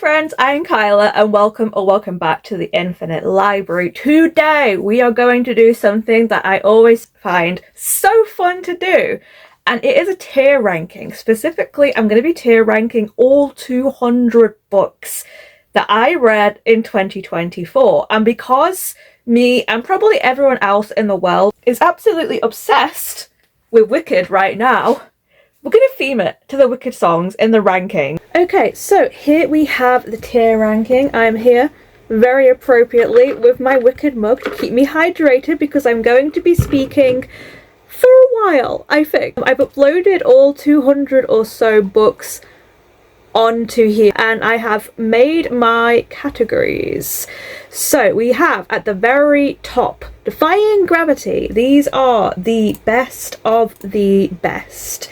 friends, I'm Kyla and welcome back to the Infinite Library. Today we are going to do something that I always find so fun to do, and it is a tier ranking. Specifically, I'm going to be tier ranking all 200 books that I read in 2024, and because me and probably everyone else in the world is absolutely obsessed with Wicked right now, we're going to theme it to the Wicked songs in the ranking. Okay, so here we have the tier ranking. I'm here very appropriately with my Wicked mug to keep me hydrated because I'm going to be speaking for a while, I think. I've uploaded all 200 or so books onto here and I have made my categories. So we have at the very top, Defying Gravity. These are the best of the best.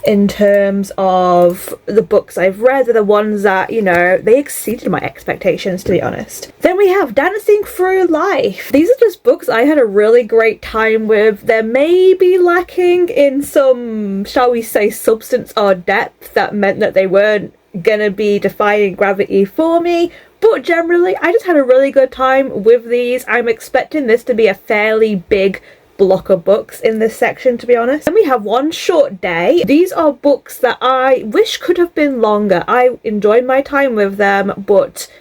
In terms of the books I've read, they're the ones that, you know, they exceeded my expectations, to be honest. Then we have Dancing Through Life. These are just books I had a really great time with. They're maybe lacking in some, shall we say, substance or depth that meant that they weren't gonna be defying gravity for me. But generally, I just had a really good time with these. I'm expecting this to be a fairly big block of books in this section, to be honest. Then we have One Short Day. These are books that I wish could have been longer. I enjoyed my time with them, but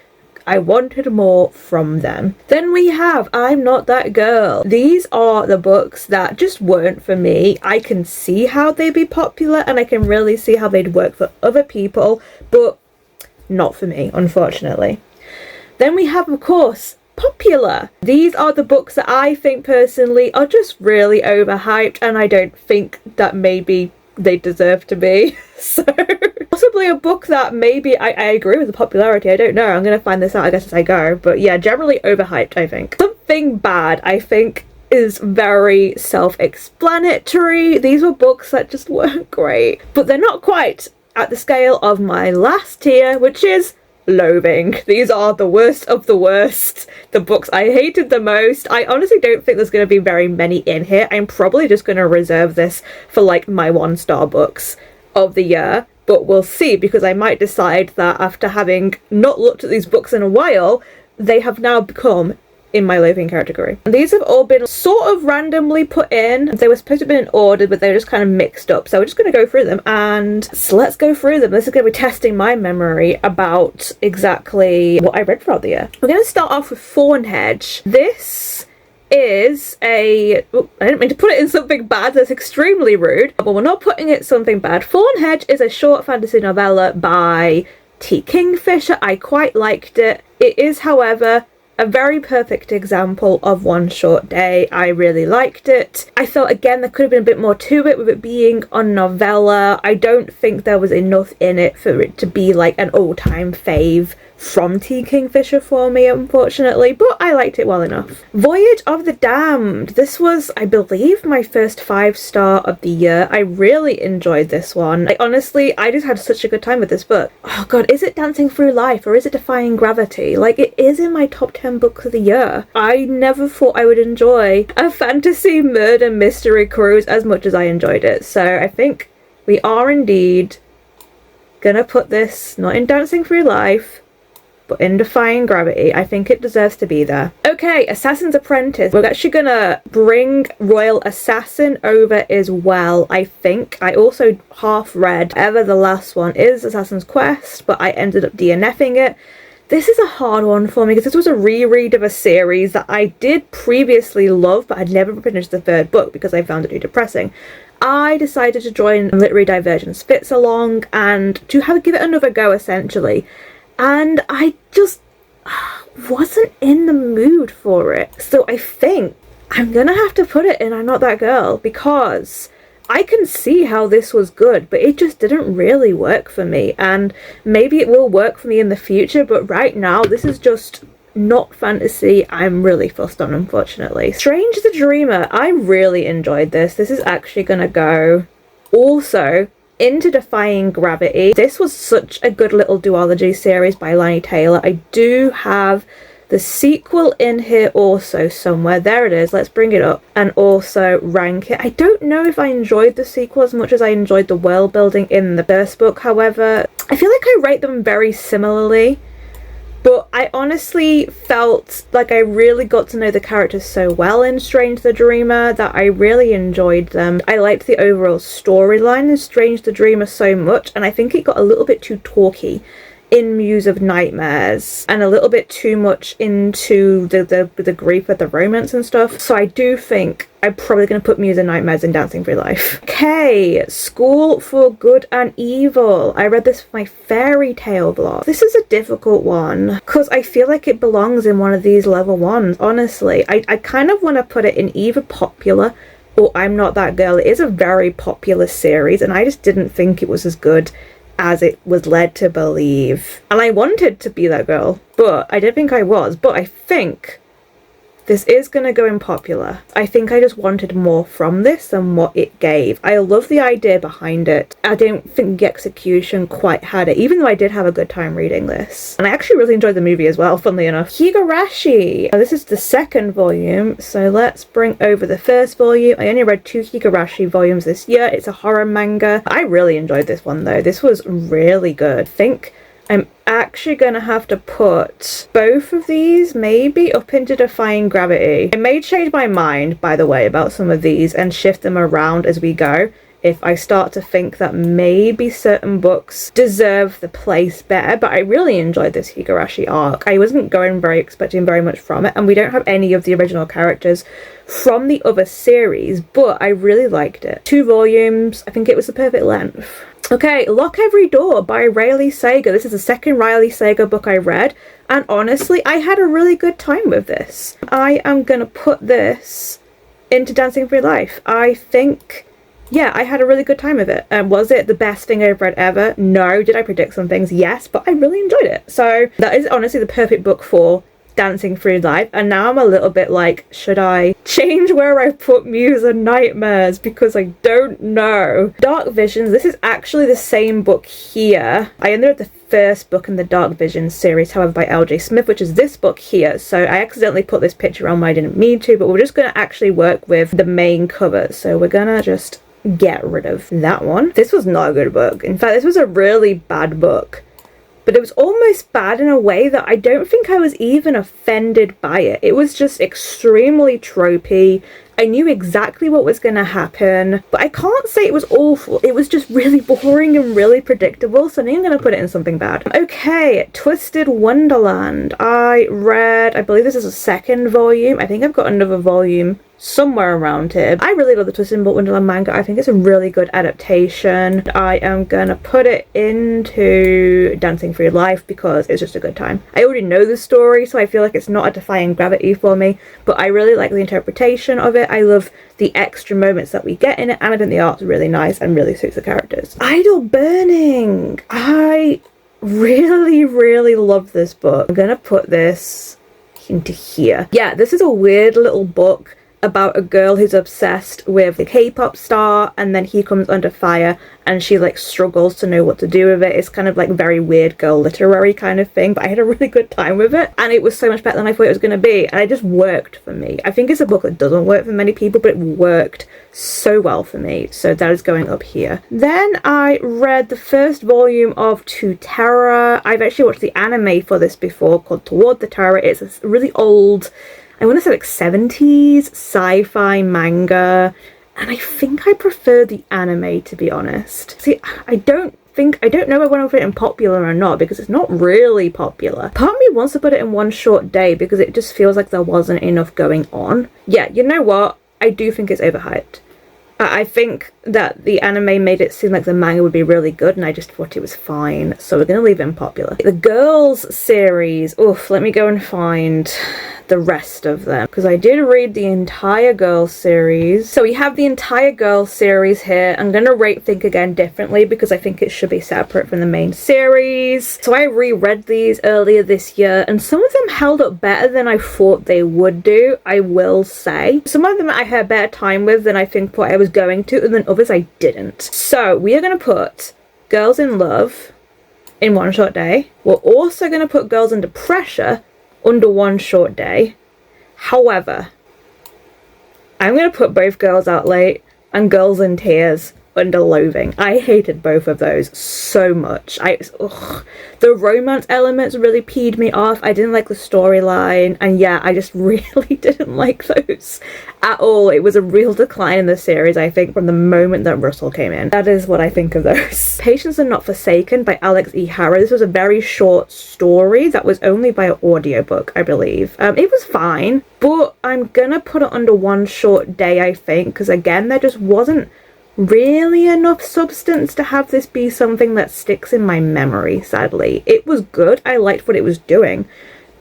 I wanted more from them. Then we have I'm Not That Girl. These are the books that just weren't for me. I can see how they'd be popular and I can really see how they'd work for other people, but not for me, unfortunately. Then we have, of course, Popular. These are the books that I think personally are just really overhyped and I don't think that maybe they deserve to be. So possibly a book that maybe I agree with the popularity. I don't know. I'm going to find this out, I guess, as I go. But yeah, generally overhyped, I think. Something Bad, I think, is very self-explanatory. These were books that just weren't great. But they're not quite at the scale of my last tier, which is Loathing. These are the worst of the worst, the books I hated the most. I honestly don't think there's going to be very many in here. I'm probably just going to reserve this for like my 1-star books of the year, but we'll see, because I might decide that after having not looked at these books in a while, they have now become in my loathing category. And these have all been sort of randomly put in. They were supposed to have been in order, but they were just kind of mixed up. So we're just going to go through them, and so let's go through them. This is going to be testing my memory about exactly what I read throughout the year. We're going to start off with Thornhedge. This is a... Oh, I didn't mean to put it in something bad. That's extremely rude. But we're not putting it something bad. Thornhedge is a short fantasy novella by T. Kingfisher. I quite liked it. It is, however, a very perfect example of One Short Day. I really liked it. I felt, again, there could have been a bit more to it with it being a novella. I don't think there was enough in it for it to be like an all-time fave from T. Kingfisher for me, unfortunately, but I liked it well enough. Voyage of the Damned. This was, I believe, my first 5-star of the year. I really enjoyed this one. Like, honestly, I just had such a good time with this book. Oh god, is it Dancing Through Life or is it Defying Gravity? Like, it is in my top 10 books of the year. I never thought I would enjoy a fantasy murder mystery cruise as much as I enjoyed it. So I think we are indeed gonna put this not in Dancing Through Life, but in Defying Gravity. I think it deserves to be there. Okay, Assassin's Apprentice. We're actually gonna bring Royal Assassin over as well, I think. I also half read whatever the last one is, Assassin's Quest, but I ended up DNFing it. This is a hard one for me because this was a reread of a series that I did previously love, but I'd never finished the 3rd book because I found it too depressing. I decided to join Literary Divergence Fits Along and to give it another go, essentially. And I just wasn't in the mood for it. So I think I'm gonna have to put it in I'm Not That Girl, because I can see how this was good, but it just didn't really work for me. And maybe it will work for me in the future, but right now this is just not fantasy I'm really fussed on, unfortunately. Strange the Dreamer. I really enjoyed this. This is actually gonna go also into Defying Gravity. This was such a good little duology series by Lani Taylor. I do have the sequel in here also somewhere. There it is. Let's bring it up and also rank it. I don't know if I enjoyed the sequel as much as I enjoyed the world building in the first book. However, I feel like I rate them very similarly. But I honestly felt like I really got to know the characters so well in Strange the Dreamer that I really enjoyed them. I liked the overall storyline in Strange the Dreamer so much, and I think it got a little bit too talky in Muse of Nightmares and a little bit too much into the grief of the romance and stuff. So I do think I'm probably going to put Muse of Nightmares in Dancing Through Life. Okay, School for Good and Evil. I read this for my fairy tale blog. This is a difficult one because I feel like it belongs in one of these level ones, honestly. I kind of want to put it in either popular or I'm Not That Girl. It is a very popular series and I just didn't think it was as good as it was led to believe. And I wanted to be that girl, but I didn't think I was. But I think this is going to go in popular. I think I just wanted more from this than what it gave. I love the idea behind it. I don't think the execution quite had it, even though I did have a good time reading this. And I actually really enjoyed the movie as well, funnily enough. Higurashi. Now, this is the second volume, so let's bring over the first volume. I only read 2 Higurashi volumes this year. It's a horror manga. I really enjoyed this one though. This was really good. I think I'm actually gonna have to put both of these maybe up into Defying Gravity. I may change my mind, by the way, about some of these and shift them around as we go if I start to think that maybe certain books deserve the place better. But I really enjoyed this Higurashi arc. I wasn't expecting very much from it, and we don't have any of the original characters from the other series, but I really liked it. 2 volumes. I think it was the perfect length. Okay, Lock Every Door by Riley Sager. This is the second Riley Sager book I read, and honestly, I had a really good time with this. I am going to put this into Dancing Through Life. I think, yeah, I had a really good time with it. Was it the best thing I've read ever? No. Did I predict some things? Yes, but I really enjoyed it. So that is honestly the perfect book for Dancing Through Life. And now I'm a little bit like, should I change where I put Muse and Nightmares, because I don't know. Dark Visions. This is actually the same book here. I only read the first book in the Dark Visions series, however, by LJ Smith, which is this book here. So I accidentally put this picture on when I didn't mean to, but we're just going to actually work with the main cover. So we're gonna just get rid of that one. This was not a good book. In fact, this was a really bad book. But it was almost bad in a way that I don't think I was even offended by it. It was just extremely tropey. I knew exactly what was going to happen, but I can't say it was awful. It was just really boring and really predictable, so I think I'm going to put it in something bad. Okay, Twisted Wonderland. I believe this is a second volume. I think I've got another volume somewhere around here. I really love the Twisted Wonderland manga. I think it's a really good adaptation. I am gonna put it into Dancing Through Life because it's just a good time. I already know the story, so I feel like it's not a Defying Gravity for me, but I really like the interpretation of it. I love the extra moments that we get in it, and I think the art's really nice and really suits the characters. Idle Burning. I really love this book. I'm gonna put this into here. Yeah, this is a weird little book about a girl who's obsessed with a K-pop star, and then he comes under fire and she like struggles to know what to do with it. It's kind of like very weird girl literary kind of thing, but I had a really good time with it, and it was so much better than I thought it was going to be, and it just worked for me. I think it's a book that doesn't work for many people, but it worked so well for me, so that is going up here. Then I read the first volume of To Terror. I've actually watched the anime for this before called Toward the Terror. It's a really old, I want to say like 70s sci-fi manga, and I think I prefer the anime, to be honest. See, I don't know if I want to put it in popular or not, because it's not really popular. Part of me wants to put it in One Short Day because it just feels like there wasn't enough going on. Yeah, you know what? I do think it's overhyped. I think that the anime made it seem like the manga would be really good, and I just thought it was fine, so we're going to leave it in popular. The Girls series, oof, let me go and find the rest of them, because I did read the entire Girls series. So we have the entire Girls series here. I'm going to rate Think Again differently because I think it should be separate from the main series. So I reread these earlier this year, and some of them held up better than I thought they would do, I will say. Some of them I had a better time with than I think what I was going to, and then others I didn't. So we are going to put Girls in Love in One Short Day. We're also going to put Girls Under Pressure under One Short Day. However, I'm going to put both Girls Out Late and Girls in Tears Under Loathing. I hated both of those so much. The romance elements really peed me off. I didn't like the storyline, and yeah, I just really didn't like those at all. It was a real decline in the series, I think, from the moment that Russell came in. That is what I think of those. Patients Are Not Forsaken by Alex E. Harrow. This was a very short story that was only by an audiobook, I believe. It was fine, but I'm gonna put it under One Short Day, I think, because again, there just wasn't really enough substance to have this be something that sticks in my memory, sadly. It was good, I liked what it was doing,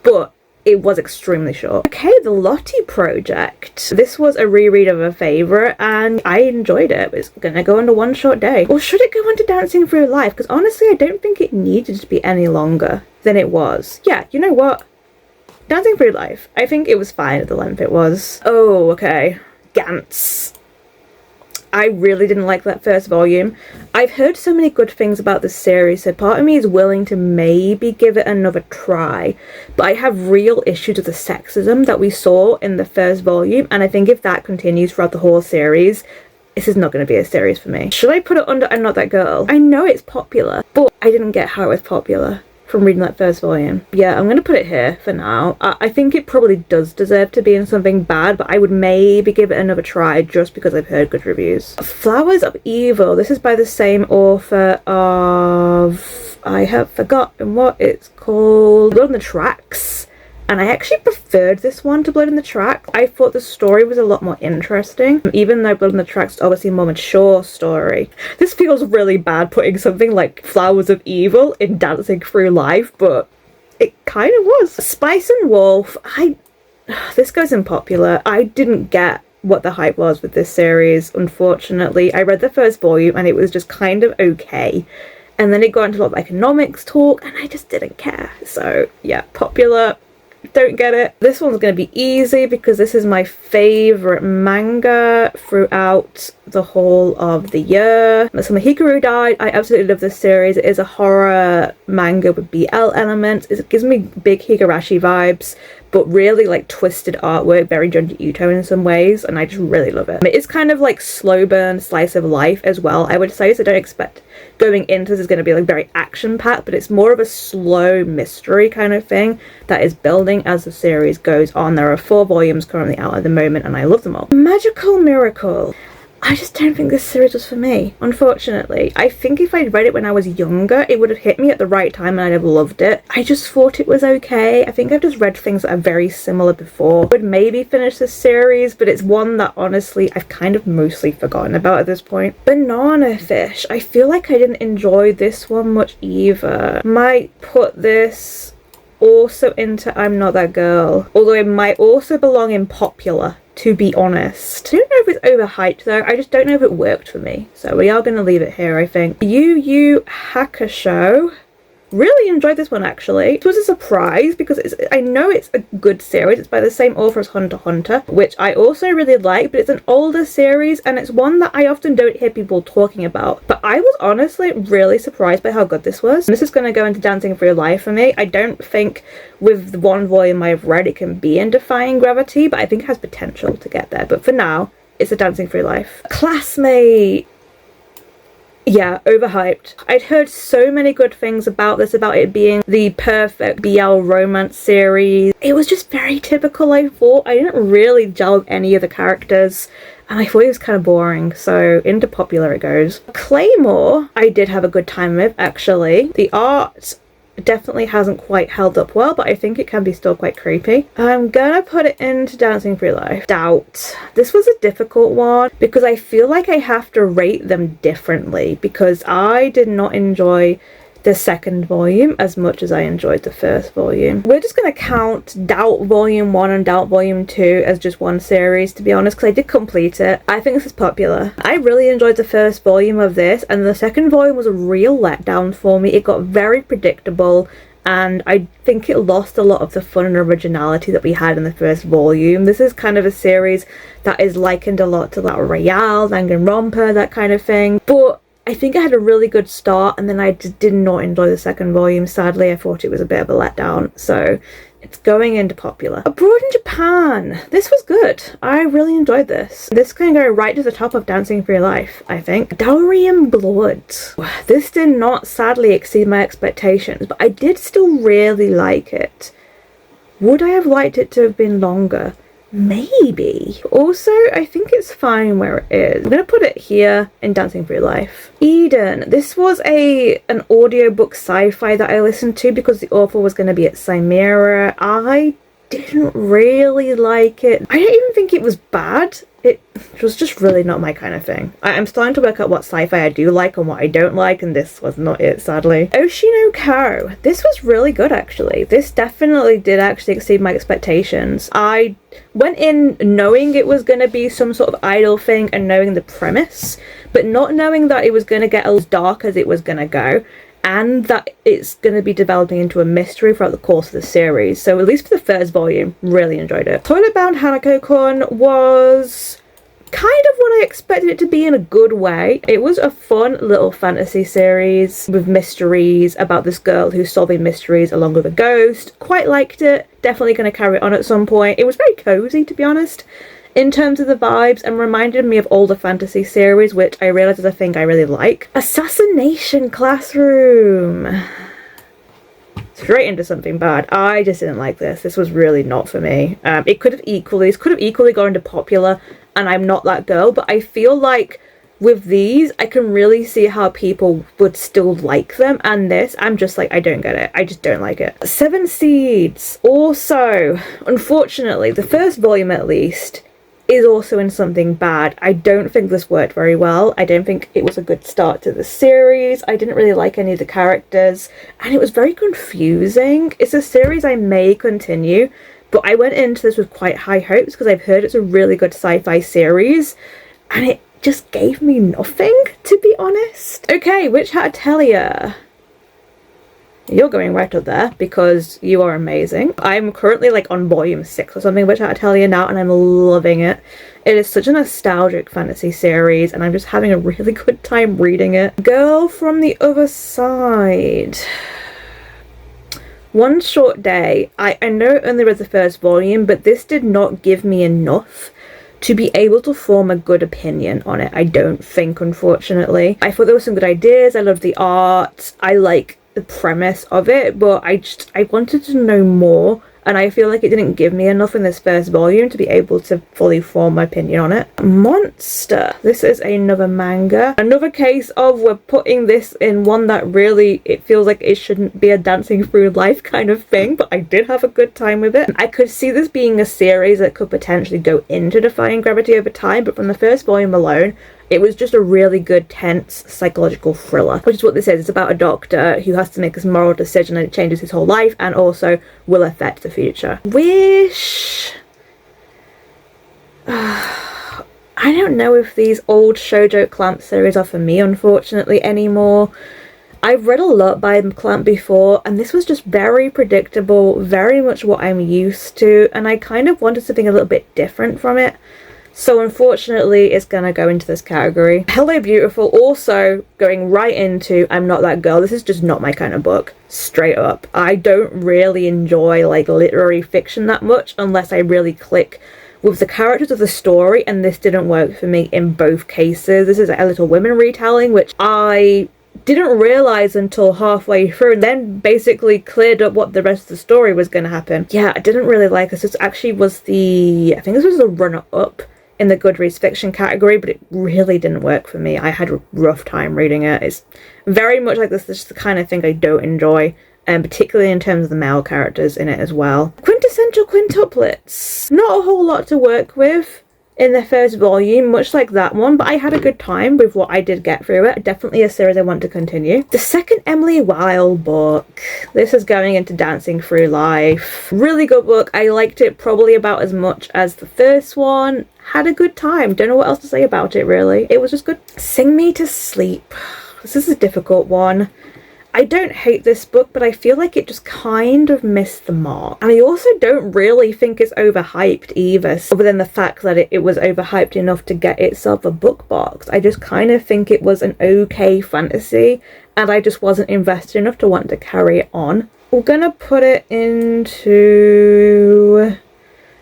but it was extremely short. Okay, The Lottie Project. This was a reread of a favourite, and I enjoyed it. It's gonna go under One Short Day. Or should it go under Dancing Through Life? Because honestly, I don't think it needed to be any longer than it was. Yeah, you know what? Dancing Through Life. I think it was fine at the length it was. Oh, okay. Gantz. I really didn't like that first volume. I've heard so many good things about this series, so part of me is willing to maybe give it another try. But I have real issues with the sexism that we saw in the first volume, and I think if that continues throughout the whole series, this is not going to be a series for me. Should I put it under I'm Not That Girl? I know it's popular, but I didn't get how it was popular from reading that first volume. Yeah, I'm going to put it here for now. I think it probably does deserve to be in something bad, but I would maybe give it another try just because I've heard good reviews. Flowers of Evil. This is by the same author of... I have forgotten what it's called. Blood on the Tracks. And I actually preferred this one to Blood in the Tracks. I thought the story was a lot more interesting, even though Blood in the Tracks is obviously a more mature story. This feels really bad putting something like Flowers of Evil in Dancing Through Life, but it kind of was. Spice and Wolf. This goes in popular. I didn't get what the hype was with this series, unfortunately. I read the first volume and it was just kind of okay. And then it got into a lot of economics talk and I just didn't care. So yeah, popular. Don't get it. This one's going to be easy because this is my favourite manga throughout the whole of the year. So Hikaru died. I absolutely love this series. It is a horror manga with BL elements. It gives me big Higurashi vibes, but really like twisted artwork, very Junji Ito in some ways, and I just really love it. It is kind of like slow burn slice of life as well, I would say, so don't expect going into this is going to be like very action packed, but it's more of a slow mystery kind of thing that is building as the series goes on. There are 4 volumes currently out at the moment and I love them all. Magical Miracle. I just don't think this series was for me, unfortunately. I think if I'd read it when I was younger, it would have hit me at the right time and I'd have loved it. I just thought it was okay. I think I've just read things that are very similar before. I would maybe finish this series, but it's one that honestly I've kind of mostly forgotten about at this point. Banana Fish. I feel like I didn't enjoy this one much either. Might put this also into I'm Not That Girl, although it might also belong in popular, to be honest. I don't know if it's overhyped though. I just don't know if it worked for me. So we are going to leave it here, I think. Yu Yu Hakusho. Really enjoyed this one actually. It was a surprise because I know it's a good series. It's by the same author as Hunter x Hunter, which I also really like, but it's an older series and it's one that I often don't hear people talking about. But I was honestly really surprised by how good this was. This is going to go into Dancing Through Life for me. I don't think with the 1 volume I've read it can be in Defying Gravity, but I think it has potential to get there. But for now, it's a Dancing Through Life. Classmate. Yeah, overhyped. I'd heard so many good things about this, about it being the perfect BL romance series. It was just very typical, I thought. I didn't really gel with any of the characters, and I thought it was kind of boring, so into popular it goes. Claymore, I did have a good time with, actually. The art definitely hasn't quite held up well, but I think it can be still quite creepy. I'm gonna put it into Dancing Through Life. Doubt. This was a difficult one because I feel like I have to rate them differently because I did not enjoy the second volume as much as I enjoyed the first volume. We're just going to count Doubt Volume 1 and Doubt Volume 2 as just one series, to be honest, because I did complete it. I think this is popular. I really enjoyed the first volume of this, and the second volume was a real letdown for me. It got very predictable, and I think it lost a lot of the fun and originality that we had in the first volume. This is kind of a series that is likened a lot to like Royale, Danganronpa, that kind of thing, but I think I had a really good start and then I just did not enjoy the second volume. Sadly, I thought it was a bit of a letdown. So It's going into popular. Abroad in Japan. This was good. I really enjoyed this. This can go right to the top of Dancing for Your Life, I think. Dowry and Blood. This did not sadly exceed my expectations, but I did still really like it. Would I have liked it to have been longer? Maybe. Also, I think it's fine where it is. I'm gonna put it here in Dancing for Your Life. Eden. This was an audiobook sci-fi that I listened to because the author was going to be at Chimera. I didn't really like it. I don't even think it was bad. It was just really not my kind of thing. I'm starting to work out what sci-fi I do like and what I don't like, and this was not it, sadly. Oshinoko. This was really good, actually. This definitely did actually exceed my expectations. I went in knowing it was going to be some sort of idol thing and knowing the premise, but not knowing that it was going to get as dark as it was going to go, and that it's going to be developing into a mystery throughout the course of the series. So at least for the first volume, really enjoyed it. Toilet Bound Hanako-kun was kind of what I expected it to be in a good way. It was a fun little fantasy series with mysteries about this girl who's solving mysteries along with a ghost. Quite liked it. Definitely going to carry it on at some point. It was very cozy, to be honest, in terms of the vibes, and reminded me of older fantasy series, which I realise is a thing I really like. Assassination Classroom. Straight into something bad. I just didn't like this. This was really not for me. This could have equally gone into popular, and I'm not that girl, but I feel like with these, I can really see how people would still like them, and this, I'm just like, I don't get it. I just don't like it. Seven Seeds. Also, unfortunately, the first volume at least is also in something bad. I don't think this worked very well. I don't think it was a good start to the series. I didn't really like any of the characters, and it was very confusing. It's a series I may continue, but I went into this with quite high hopes because I've heard it's a really good sci-fi series, and it just gave me nothing, to be honest. Okay, Witch Hat Atelier. You're going right up there because you are amazing. I'm currently like on volume 6 or something, which I'll tell you now, and I'm loving it. It is such a nostalgic fantasy series, and I'm just having a really good time reading it. Girl from the Other Side. One Short Day. I know it only read the first volume, but this did not give me enough to be able to form a good opinion on it, I don't think, unfortunately. I thought there were some good ideas. I loved the art. I like the premise of it, but I wanted to know more, and I feel like it didn't give me enough in this first volume to be able to fully form my opinion on it. Monster. This is another manga. Another case of we're putting this in one that really, it feels like it shouldn't be a Dancing Through Life kind of thing, but I did have a good time with it. I could see this being a series that could potentially go into Defying Gravity over time, but from the first volume alone, it was just a really good, tense, psychological thriller, which is what this is. It's about a doctor who has to make this moral decision, and it changes his whole life and also will affect the future. Wish. I don't know if these old Shoujo Clamp series are for me, unfortunately, anymore. I've read a lot by Clamp before, and this was just very predictable, very much what I'm used to, and I kind of wanted something a little bit different from it. So unfortunately, it's gonna go into this category. Hello Beautiful, also going right into I'm Not That Girl. This is just not my kind of book, straight up. I don't really enjoy like literary fiction that much unless I really click with the characters of the story, and this didn't work for me in both cases. This is a Little Women retelling, which I didn't realise until halfway through, and then basically cleared up what the rest of the story was going to happen. Yeah, I didn't really like this. This actually was I think this was the runner-up in the Goodreads fiction category, but it really didn't work for me. I had a rough time reading it. It's very much like this is the kind of thing I don't enjoy, and particularly in terms of the male characters in it as well. Quintessential Quintuplets. Not a whole lot to work with in the first volume, much like that one, but I had a good time with what I did get through it. Definitely a series I want to continue. The second Emily Wilde book. This is going into Dancing Through Life. Really good book. I liked it probably about as much as the first one. Had a good time. Don't know what else to say about it, really. It was just good. Sing Me to Sleep. This is a difficult one. I don't hate this book, but I feel like it just kind of missed the mark. And I also don't really think it's overhyped either, other than the fact that it was overhyped enough to get itself a book box. I just kind of think it was an okay fantasy, and I just wasn't invested enough to want to carry it on. we're gonna put it into...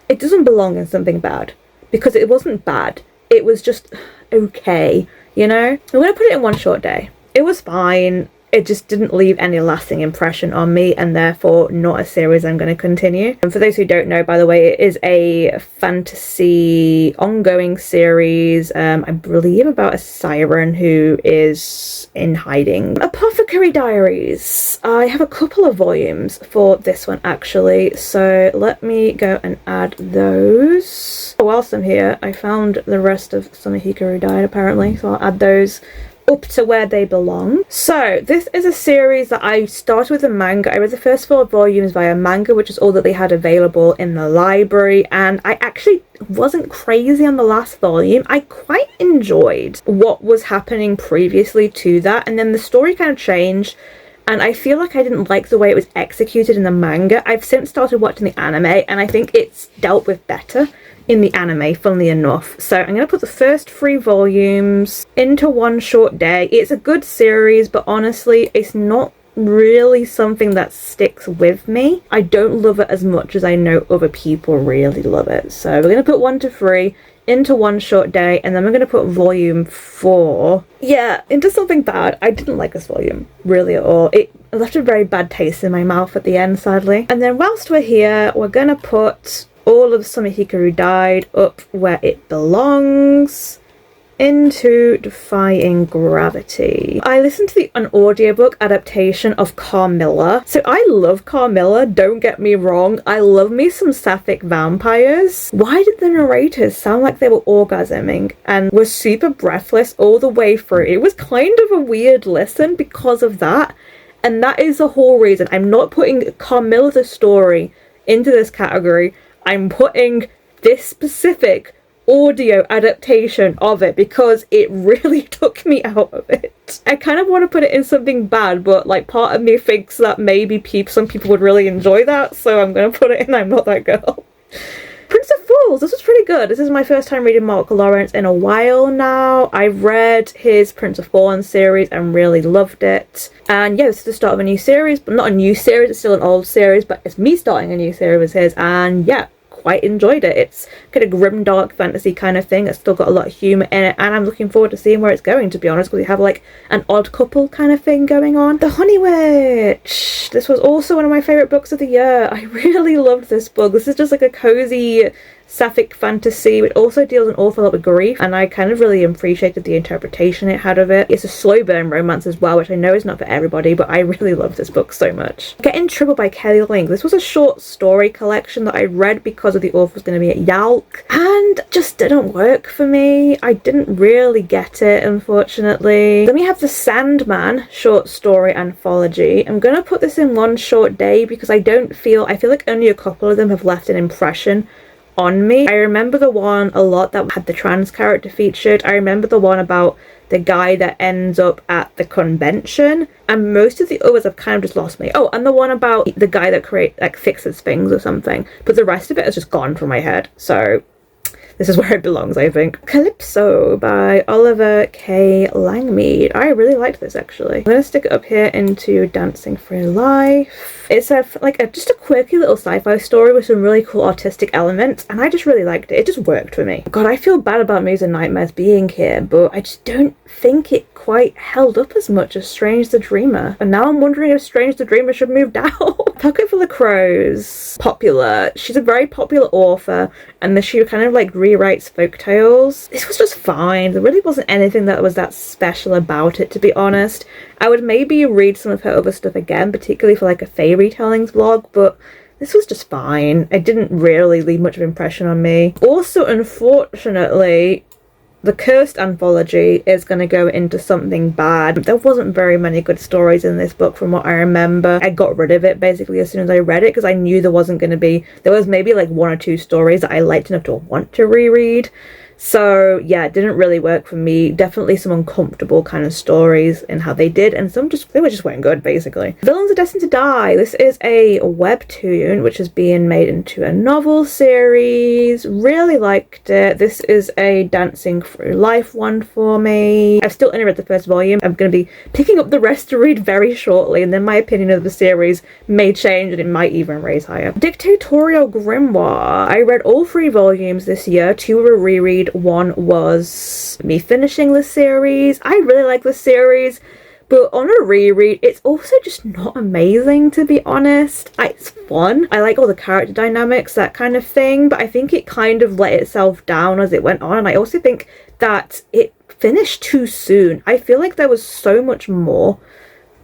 It doesn't belong in something bad, because it wasn't bad. It was just okay, you know? I'm gonna put it in One Short Day. It was fine. It just didn't leave any lasting impression on me, and therefore not a series I'm going to continue. And for those who don't know, by the way, it is a fantasy ongoing series, I believe about a siren who is in hiding. Apothecary Diaries. I have a couple of volumes for this one actually, so let me go and add those. Whilst I'm here, I found the rest of Summer Hikaru Died apparently, so I'll add those up to where they belong. So this is a series that I started with a manga. I read the first 4 volumes via manga, which is all that they had available in the library, and I actually wasn't crazy on the last volume. I quite enjoyed what was happening previously to that, and then the story kind of changed, and I feel like I didn't like the way it was executed in the manga. I've since started watching the anime, and I think it's dealt with better in the anime, funnily enough. So I'm going to put the first 3 volumes into One Short Day. It's a good series, but honestly, it's not really something that sticks with me. I don't love it as much as I know other people really love it. So we're going to put 1 to 3 into One Short Day, and then we're going to put volume 4, yeah, into something bad. I didn't like this volume really at all. It left a very bad taste in my mouth at the end, sadly. And then whilst we're here, we're going to put all of Summer Hikaru Died up where it belongs, into Defying Gravity. I listened to an audiobook adaptation of Carmilla. So I love Carmilla, don't get me wrong. I love me some sapphic vampires. Why did the narrators sound like they were orgasming and were super breathless all the way through? It was kind of a weird listen because of that. And that is the whole reason I'm not putting Carmilla the story into this category. I'm putting this specific audio adaptation of it because it really took me out of it. I kind of want to put it in something bad, but like part of me thinks that maybe some people would really enjoy that, so I'm going to put it in I'm Not That Girl. Prince of Fools, this was pretty good. This is my first time reading Mark Lawrence in a while now. I read his Prince of Thorns series and really loved it. And yeah, this is the start of a new series, but not a new series, it's still an old series, but it's me starting a new series with his, and yeah, quite enjoyed it. It's kind of grim dark fantasy kind of thing. It's still got a lot of humour in it, and I'm looking forward to seeing where it's going, to be honest, because we have like an odd couple kind of thing going on. The Honey Witch. This was also one of my favourite books of the year. I really loved this book. This is just like a cozy sapphic fantasy. It also deals an awful lot with grief, and I kind of really appreciated the interpretation it had of it. It's a slow burn romance as well, which I know is not for everybody, but I really love this book so much. Get in Trouble by Kelly Link. This was a short story collection that I read because of the author was going to be at Yalk, and just didn't work for me. I didn't really get it, unfortunately. Then we have the Sandman short story anthology. I'm gonna put this in One Short Day because I feel like only a couple of them have left an impression on me. I remember the one a lot that had the trans character featured. I remember the one about the guy that ends up at the convention, and most of the others have kind of just lost me. Oh, and the one about the guy that fixes things or something, but the rest of it has just gone from my head. So this is where it belongs, I think. Calypso by Oliver K. Langmead. I really liked this, actually. I'm gonna stick it up here into Dancing for Life. It's just a quirky little sci-fi story with some really cool artistic elements, and I just really liked it. It just worked for me. God, I feel bad about Moons and Nightmares being here, but I just don't think it quite held up as much as Strange the Dreamer. And now I'm wondering if Strange the Dreamer should move down. Pocket Full of Crows. Popular. She's a very popular author, and she kind of like rewrites folktales. This was just fine. There really wasn't anything that was that special about it, to be honest. I would maybe read some of her other stuff again, particularly for like a Fae Retellings vlog, but this was just fine. It didn't really leave much of an impression on me. Also, unfortunately, the Cursed anthology is going to go into something bad. There wasn't very many good stories in this book from what I remember. I got rid of it basically as soon as I read it because I knew there wasn't going to be... There was maybe like 1 or 2 stories that I liked enough to want to reread. So yeah, it didn't really work for me. Definitely some uncomfortable kind of stories in how they did, and some just, they were just weren't good, basically. Villains Are Destined to Die. This is a webtoon which is being made into a novel series. Really liked it. This is a dancing through life one for me. I've still only read the first volume. I'm going to be picking up the rest to read very shortly, and then my opinion of the series may change and it might even raise higher. Dictatorial Grimoire. I read all 3 volumes this year. 2 were a reread. 1 was me finishing the series. I really like the series, but on a reread, it's also just not amazing, to be honest. It's fun. I like all the character dynamics, that kind of thing, but I think it kind of let itself down as it went on, and I also think that it finished too soon. I feel like there was so much more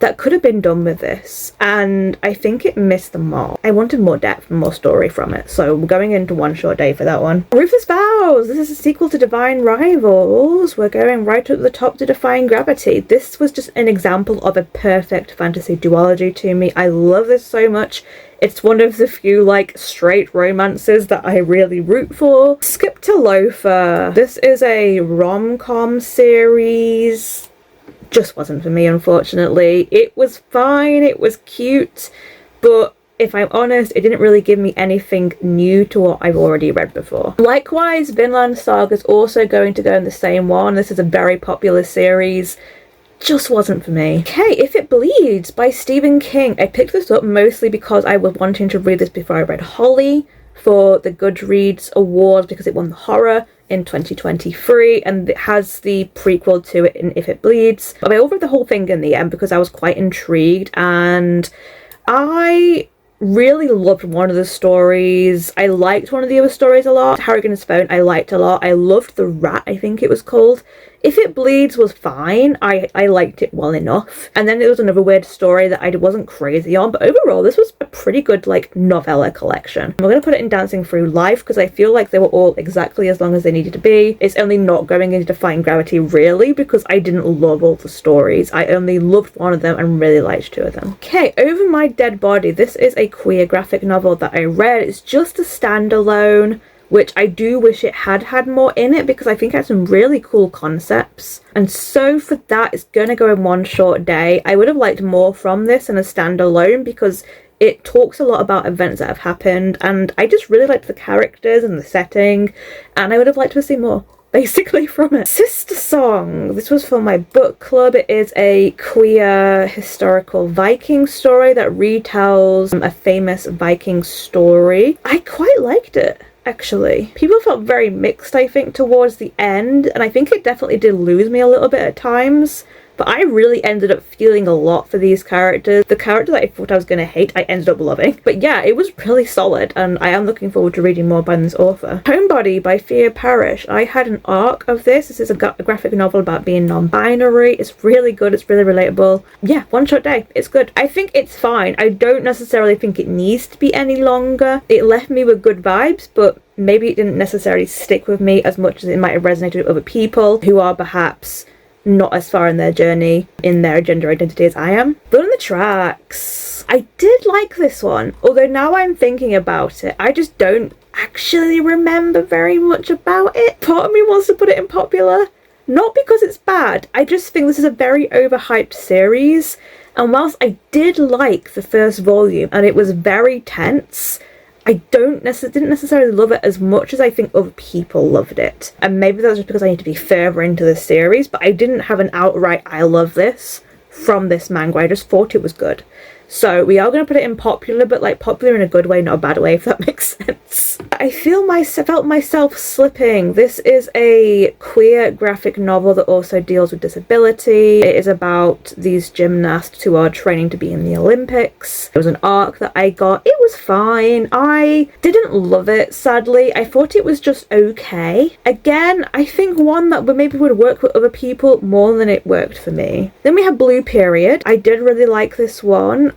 that could have been done with this, and I think it missed the mark. I wanted more depth and more story from it, so we're going into One Short Day for that one. Ruthless Vows! This is a sequel to Divine Rivals. We're going right up the top to Defying Gravity. This was just an example of a perfect fantasy duology to me. I love this so much. It's one of the few, like, straight romances that I really root for. Skip to Loafer. This is a rom-com series. Just wasn't for me, unfortunately. It was fine, it was cute, but if I'm honest, it didn't really give me anything new to what I've already read before. Likewise, Vinland Saga is also going to go in the same one. This is a very popular series. Just wasn't for me. Okay, If It Bleeds by Stephen King. I picked this up mostly because I was wanting to read this before I read Holly for the Goodreads Awards, because it won the horror in 2023, and it has the prequel to it in If It Bleeds. But I overread the whole thing in the end because I was quite intrigued, and I really loved one of the stories. I liked one of the other stories a lot. Harrigan's Phone I liked a lot. I loved The Rat, I think it was called. If It Bleeds was fine. I liked it well enough. And then there was another weird story that I wasn't crazy on, but overall this was a pretty good, like, novella collection. We're going to put it in Dancing Through Life because I feel like they were all exactly as long as they needed to be. It's only not going into Defying Gravity, really, because I didn't love all the stories. I only loved one of them and really liked 2 of them. Okay, Over My Dead Body. This is a queer graphic novel that I read. It's just a standalone, which I do wish it had more in it because I think it had some really cool concepts. And so for that, it's going to go in One Short Day. I would have liked more from this in a standalone because it talks a lot about events that have happened, and I just really liked the characters and the setting, and I would have liked to see more, basically, from it. Sister Song. This was for my book club. It is a queer historical Viking story that retells a famous Viking story. I quite liked it, actually. People felt very mixed, I think, towards the end, and I think it definitely did lose me a little bit at times. But I really ended up feeling a lot for these characters. The character that I thought I was going to hate, I ended up loving. But yeah, it was really solid, and I am looking forward to reading more by this author. Homebody by Thea Parrish. I had an arc of this. This is a graphic novel about being non-binary. It's really good. It's really relatable. Yeah, One Short Day. It's good. I think it's fine. I don't necessarily think it needs to be any longer. It left me with good vibes, but maybe it didn't necessarily stick with me as much as it might have resonated with other people who are perhaps not as far in their journey in their gender identity as I am. Blood on the Tracks. I did like this one, although now I'm thinking about it, I just don't actually remember very much about it. Part of me wants to put it in popular, not because it's bad. I just think this is a very overhyped series, and whilst I did like the first volume and it was very tense, I didn't necessarily love it as much as I think other people loved it. And maybe that's just because I need to be further into the series, but I didn't have an outright I love this from this manga. I just thought it was good. So we are going to put it in popular, but like popular in a good way, not a bad way, if that makes sense. I felt myself slipping. This is a queer graphic novel that also deals with disability. It is about these gymnasts who are training to be in the Olympics. There was an arc that I got. It was fine. I didn't love it, sadly. I thought it was just okay. Again, I think one that maybe would work with other people more than it worked for me. Then we have Blue Period. I did really like this one.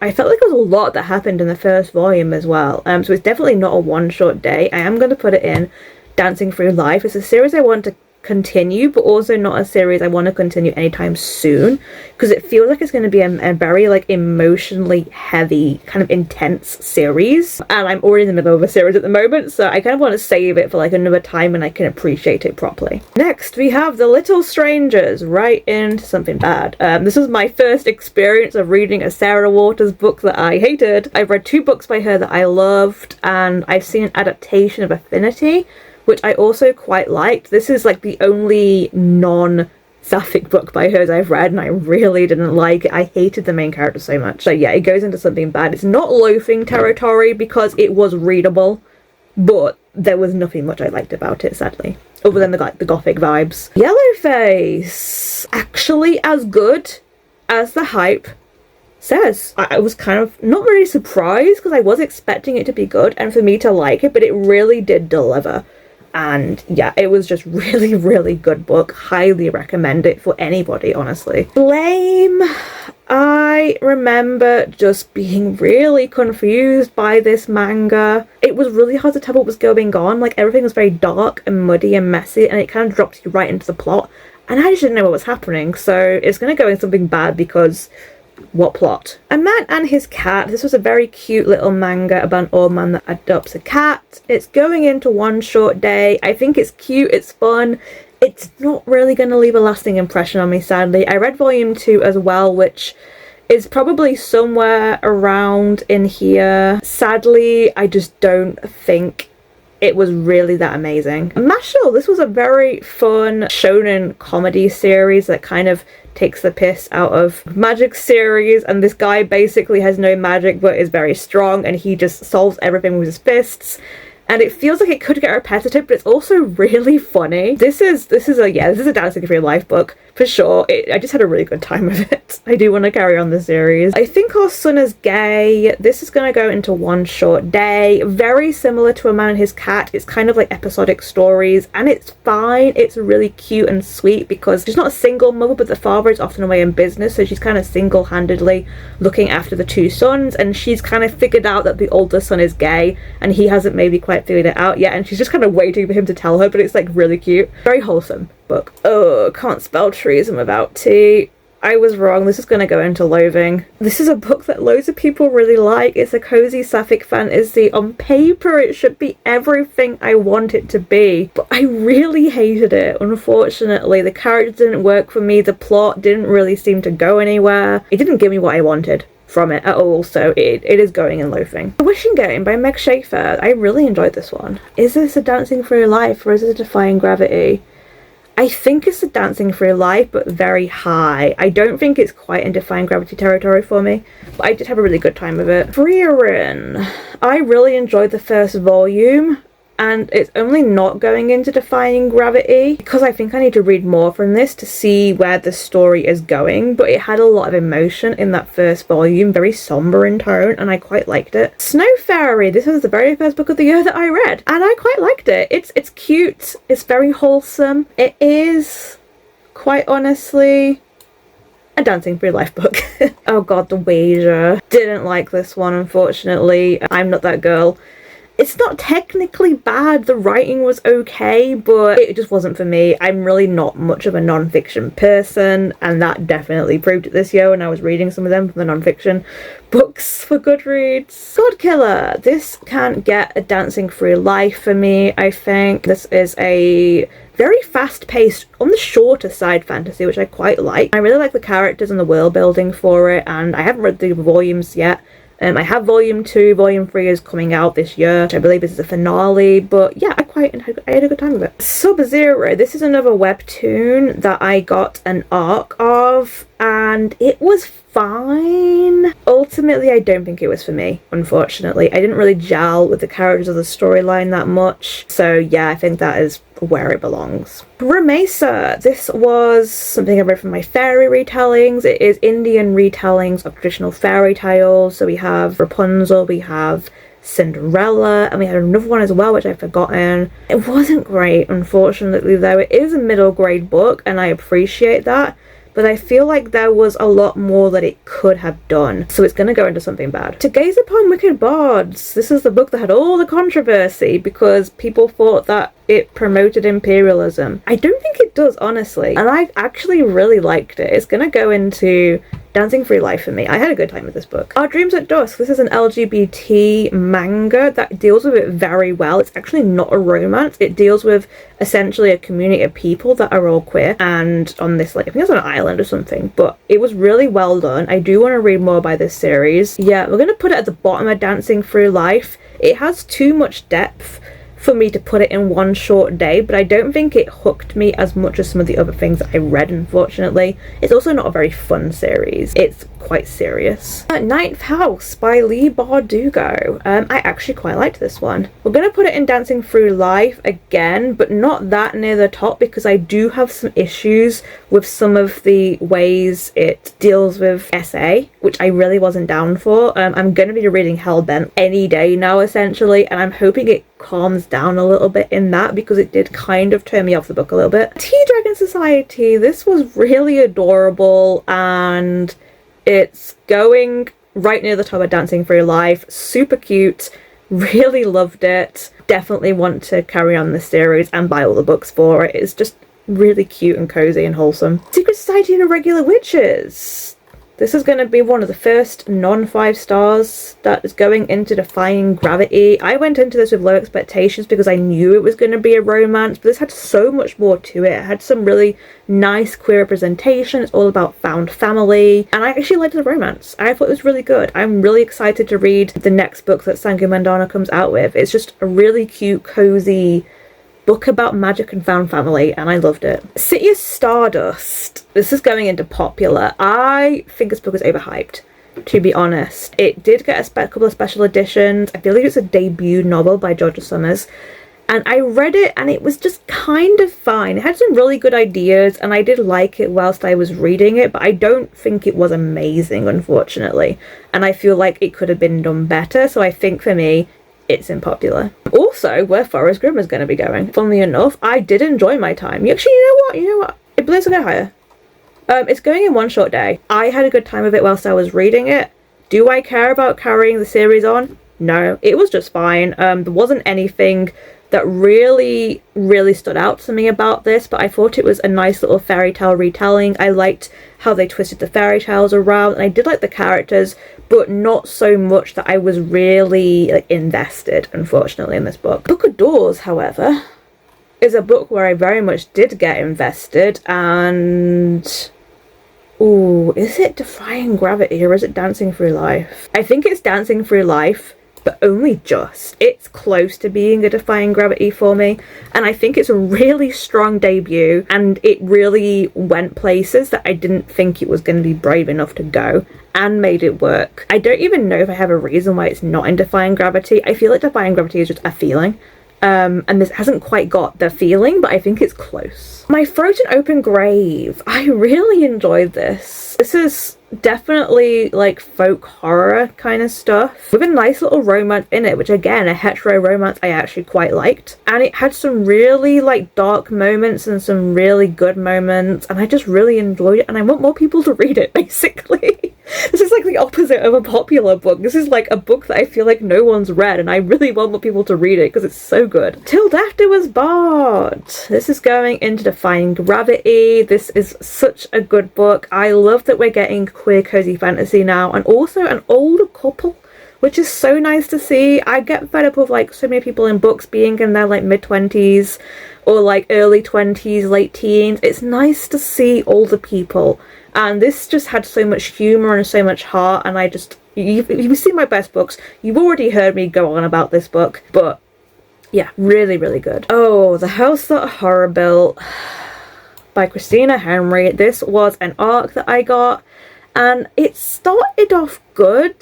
I felt like there was a lot that happened in the first volume as well, so it's definitely not a one short day. I am going to put it in Dancing Through Life. It's a series I want to continue, but also not a series I want to continue anytime soon, because it feels like it's going to be a very like emotionally heavy, kind of intense series, and I'm already in the middle of a series at the moment, so I kind of want to save it for like another time when I can appreciate it properly. Next we have The Little Strangers, right into something bad. This was my first experience of reading a Sarah Waters book that I hated. I've read 2 books by her that I loved, and I've seen an adaptation of Affinity, which I also quite liked. This is like the only non-sapphic book by hers I've read, and I really didn't like it. I hated the main character so much. So yeah, it goes into something bad. It's not loafing territory because it was readable, but there was nothing much I liked about it, sadly, other than the gothic vibes. Yellowface, actually as good as the hype says. I was kind of not really surprised because I was expecting it to be good and for me to like it, but it really did deliver. And yeah, it was just really, really good book. Highly recommend it for anybody, honestly. Blame. I remember just being really confused by this manga. It was really hard to tell what was going on. Like, everything was very dark and muddy and messy, and it kind of dropped you right into the plot. And I just didn't know what was happening, so it's going to go in something bad because... what plot? A Man and His Cat. This was a very cute little manga about an old man that adopts a cat. It's going into One Short Day. I think it's cute, it's fun. It's not really going to leave a lasting impression on me, sadly. I read volume 2 as well, which is probably somewhere around in here. Sadly, I just don't think it was really that amazing. Mashle, this was a very fun shonen comedy series that kind of takes the piss out of magic series, and this guy basically has no magic but is very strong, and he just solves everything with his fists. And it feels like it could get repetitive, but it's also really funny. This is a Dancing for Your Life book for sure. I just had a really good time with it. I do want to carry on the series. I think Our Son is Gay. This is going to go into One Short Day. Very similar to A Man and His Cat. It's kind of like episodic stories, and it's fine. It's really cute and sweet because she's not a single mother, but the father is often away in business, so she's kind of single-handedly looking after the 2 sons, and she's kind of figured out that the older son is gay, and he hasn't maybe quite figured it out yet, and she's just kind of waiting for him to tell her, but it's like really cute. Very wholesome book. Oh, can't spell treason without T. I was wrong. This is going to go into loathing. This is a book that loads of people really like. It's a cozy sapphic fantasy. On paper, it should be everything I want it to be, but I really hated it, unfortunately. The characters didn't work for me. The plot didn't really seem to go anywhere. It didn't give me what I wanted from it at all, so it is going in loafing. The Wishing Game by Meg Schaefer. I really enjoyed this one. Is this a Dancing for Your Life or is it a Defying Gravity? I think it's a Dancing for Your Life, but very high. I don't think it's quite in Defying Gravity territory for me, but I did have a really good time with it. Frieren. I really enjoyed the first volume, and it's only not going into Defying Gravity because I think I need to read more from this to see where the story is going, but it had a lot of emotion in that first volume, very somber in tone, and I quite liked it. Snow Fairy. This was the very first book of the year that I read, and I quite liked it. It's cute, it's very wholesome. It is, quite honestly, a Dancing for Your Life book. Oh god, The Wager. Didn't like this one, unfortunately. I'm not that girl. It's not technically bad, the writing was okay, but it just wasn't for me. I'm really not much of a non-fiction person, and that definitely proved it this year when I was reading some of them from the non-fiction books for Goodreads. God Killer. This can't get a Dancing for Your Life for me, I think. This is a very fast-paced, on the shorter side fantasy, which I quite like. I really like the characters and the world building for it, and I haven't read the volumes yet. I have volume 2, volume 3 is coming out this year, which I believe this is a finale, but yeah, I had a good time with it. Sub-Zero, this is another webtoon that I got an arc of, and it was fine. Ultimately, I don't think it was for me, unfortunately. I didn't really gel with the characters of the storyline that much, so yeah, I think that is where it belongs. Ramesa. This was something I read from my fairy retellings. It is Indian retellings of traditional fairy tales. So we have Rapunzel, we have Cinderella, and we had another one as well, which I've forgotten. It wasn't great, unfortunately, though. It is a middle grade book, and I appreciate that. But I feel like there was a lot more that it could have done, so it's going to go into something bad. To Gaze Upon Wicked Bards. This is the book that had all the controversy because people thought that it promoted imperialism. I don't think it does, honestly. And I actually really liked it. It's gonna go into Dancing Through Life for me. I had a good time with this book. Our Dreams at Dusk. This is an LGBT manga that deals with it very well. It's actually not a romance. It deals with essentially a community of people that are all queer and on this, like, I think it's on an island or something, but it was really well done. I do want to read more by this series. Yeah, we're gonna put it at the bottom of Dancing Through Life. It has too much depth for me to put it in one short day, but I don't think it hooked me as much as some of the other things that I read, unfortunately. It's also not a very fun series. It's quite serious. Ninth House by Leigh Bardugo. I actually quite liked this one. We're going to put it in Dancing Through Life again, but not that near the top because I do have some issues with some of the ways it deals with SA, which I really wasn't down for. I'm going to be reading Hellbent any day now, essentially, and I'm hoping it calms down a little bit in that because it did kind of turn me off the book a little bit. Tea Dragon Society. This was really adorable and it's going right near the top of Dancing Through Life. Super cute. Really loved it. Definitely want to carry on this series and buy all the books for it. It's just really cute and cozy and wholesome. Secret Society of Irregular Witches. This is going to be one of the first non-5 stars that is going into Defying Gravity. I went into this with low expectations because I knew it was going to be a romance, but this had so much more to it. It had some really nice queer representation. It's all about found family, and I actually liked the romance. I thought it was really good. I'm really excited to read the next book that Sangu Mandana comes out with. It's just a really cute, cozy book about magic and found family, and I loved it. City of Stardust. This is going into popular. I think this book is overhyped, to be honest. It did get a couple of special editions. I believe it's a debut novel by Georgia Summers, and I read it and it was just kind of fine. It had some really good ideas and I did like it whilst I was reading it, but I don't think it was amazing, unfortunately, and I feel like it could have been done better. So I think for me it's in popular. Also, where Forrest Grimm is going to be going. Funnily enough, I did enjoy my time. Actually, you know what? It believes to go higher. It's going in one short day. I had a good time of it whilst I was reading it. Do I care about carrying the series on? No, it was just fine. There wasn't anything that really stood out to me about this, but I thought it was a nice little fairy tale retelling. I liked how they twisted the fairy tales around, and I did like the characters, but not so much that I was really invested, unfortunately, in this book. Book of Doors, however, is a book where I very much did get invested, and ooh, is it Defying Gravity or is it Dancing Through Life? I think it's Dancing Through Life, but only just. It's close to being a Defying Gravity for me, and I think it's a really strong debut, and it really went places that I didn't think it was going to be brave enough to go, and made it work. I don't even know if I have a reason why it's not in Defying Gravity. I feel like Defying Gravity is just a feeling, and this hasn't quite got the feeling, but I think it's close. My Frozen Open Grave. I really enjoyed this. This is definitely like folk horror kind of stuff with a nice little romance in it, which again, a hetero romance I actually quite liked, and it had some really dark moments and some really good moments, and I just really enjoyed it, and I want more people to read it, basically. This is like the opposite of a popular book. This is like a book that I feel like no one's read, and I really want more people to read it because it's so good. Till Daphne Was Barred. This is going into Defying Gravity. This is such a good book. I love that we're getting queer cozy fantasy now, and also an older couple, which is so nice to see. I get fed up with so many people in books being in their mid-20s or early 20s, late teens. It's nice to see older people, and this just had so much humor and so much heart, and if you've seen my best books, you've already heard me go on about this book, but yeah, really good. Oh, The House That Horror Built by Christina Henry. This was an arc that I got, and it started off good,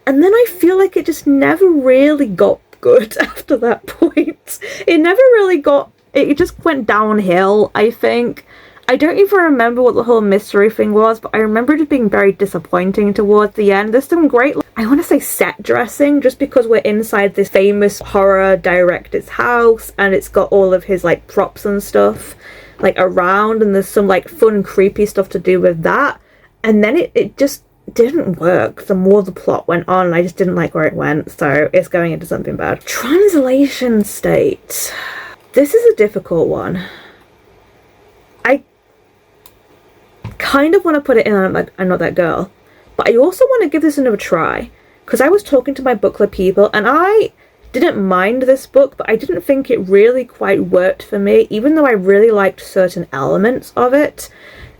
and then I feel like it just never really got good after that point. It never really got, it just went downhill, I think. I don't even remember what the whole mystery thing was, but I remember it being very disappointing towards the end. There's some great, I want to say set dressing, just because we're inside this famous horror director's house, and it's got all of his props and stuff around, and there's some fun creepy stuff to do with that. And then it just didn't work the more the plot went on, and I just didn't like where it went, so it's going into something bad. Translation State. This is a difficult one. I kind of want to put it in I'm Not That Girl, but I also want to give this another try, because I was talking to my book club people and I didn't mind this book, but I didn't think it really quite worked for me, even though I really liked certain elements of it.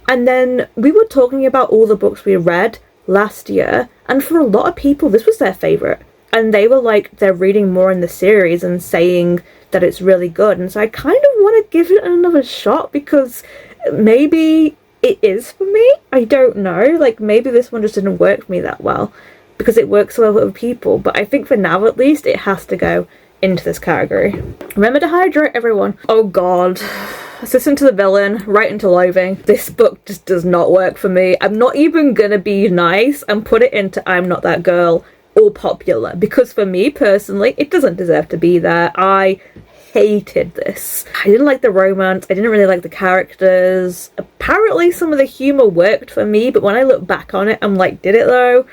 And then we were talking about all the books we read last year, and for a lot of people this was their favourite, and they were like, they're reading more in the series and saying that it's really good. And so I kind of want to give it another shot, because maybe it is for me. I don't know, like maybe this one just didn't work for me that well, because it works so well with other people. But I think for now at least it has to go into this category. Remember to hydrate, everyone. Oh god. Assistant to the Villain, Right into Loathing. This book just does not work for me. I'm not even gonna be nice and put it into I'm Not That Girl or popular, because for me personally it doesn't deserve to be there. I hated this. I didn't like the romance, I didn't really like the characters. Apparently some of the humour worked for me, but when I look back on it I'm like, did it though?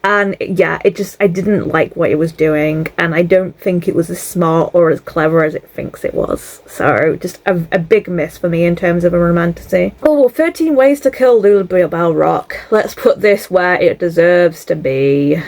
And yeah, I didn't like what it was doing, and I don't think it was as smart or as clever as it thinks it was. So just a big miss for me in terms of a romantasy. Oh, 13 Ways to Kill Lulu Bell Rock. Let's put this where it deserves to be.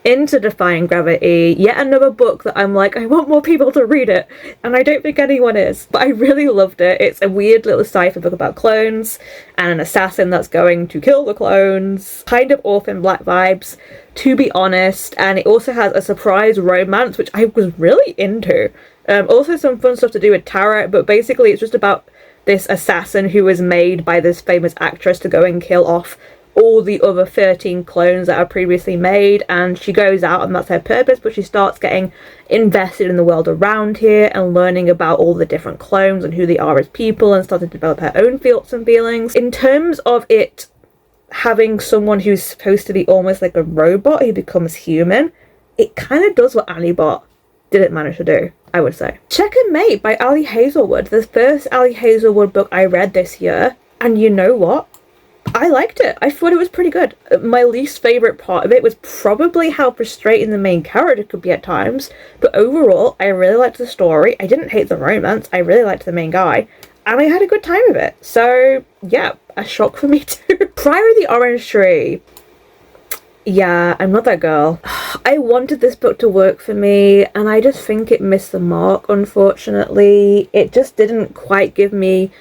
Into Defying Gravity, yet another book that I'm like, I want more people to read it, and I don't think anyone is, but I really loved it. It's a weird little sci-fi book about clones and an assassin that's going to kill the clones. Kind of Orphan Black vibes, to be honest, and it also has a surprise romance, which I was really into. Also some fun stuff to do with tarot, but basically it's just about this assassin who was made by this famous actress to go and kill off all the other 13 clones that are previously made, and she goes out and that's her purpose, but she starts getting invested in the world around here and learning about all the different clones and who they are as people, and starting to develop her own thoughts and feelings. In terms of it having someone who's supposed to be almost like a robot who becomes human, it kind of does what Annie Bot didn't manage to do, I would say. Checkmate by Ali Hazelwood, the first Ali Hazelwood book I read this year, and you know what? I liked it. I thought it was pretty good. My least favourite part of it was probably how frustrating the main character could be at times, but overall I really liked the story. I didn't hate the romance, I really liked the main guy, and I had a good time with it. So yeah, a shock for me too. Priory the Orange Tree. Yeah, I'm Not That Girl. I wanted this book to work for me, and I just think it missed the mark, unfortunately. It just didn't quite give me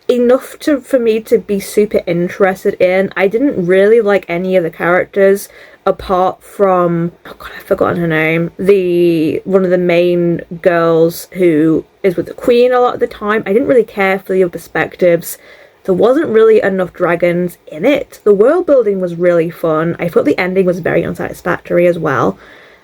enough for me to be super interested in. I didn't really like any of the characters apart from, oh god, I've forgotten her name, one of the main girls who is with the queen a lot of the time. I didn't really care for the other perspectives. There wasn't really enough dragons in it. The world building was really fun. I thought the ending was very unsatisfactory as well.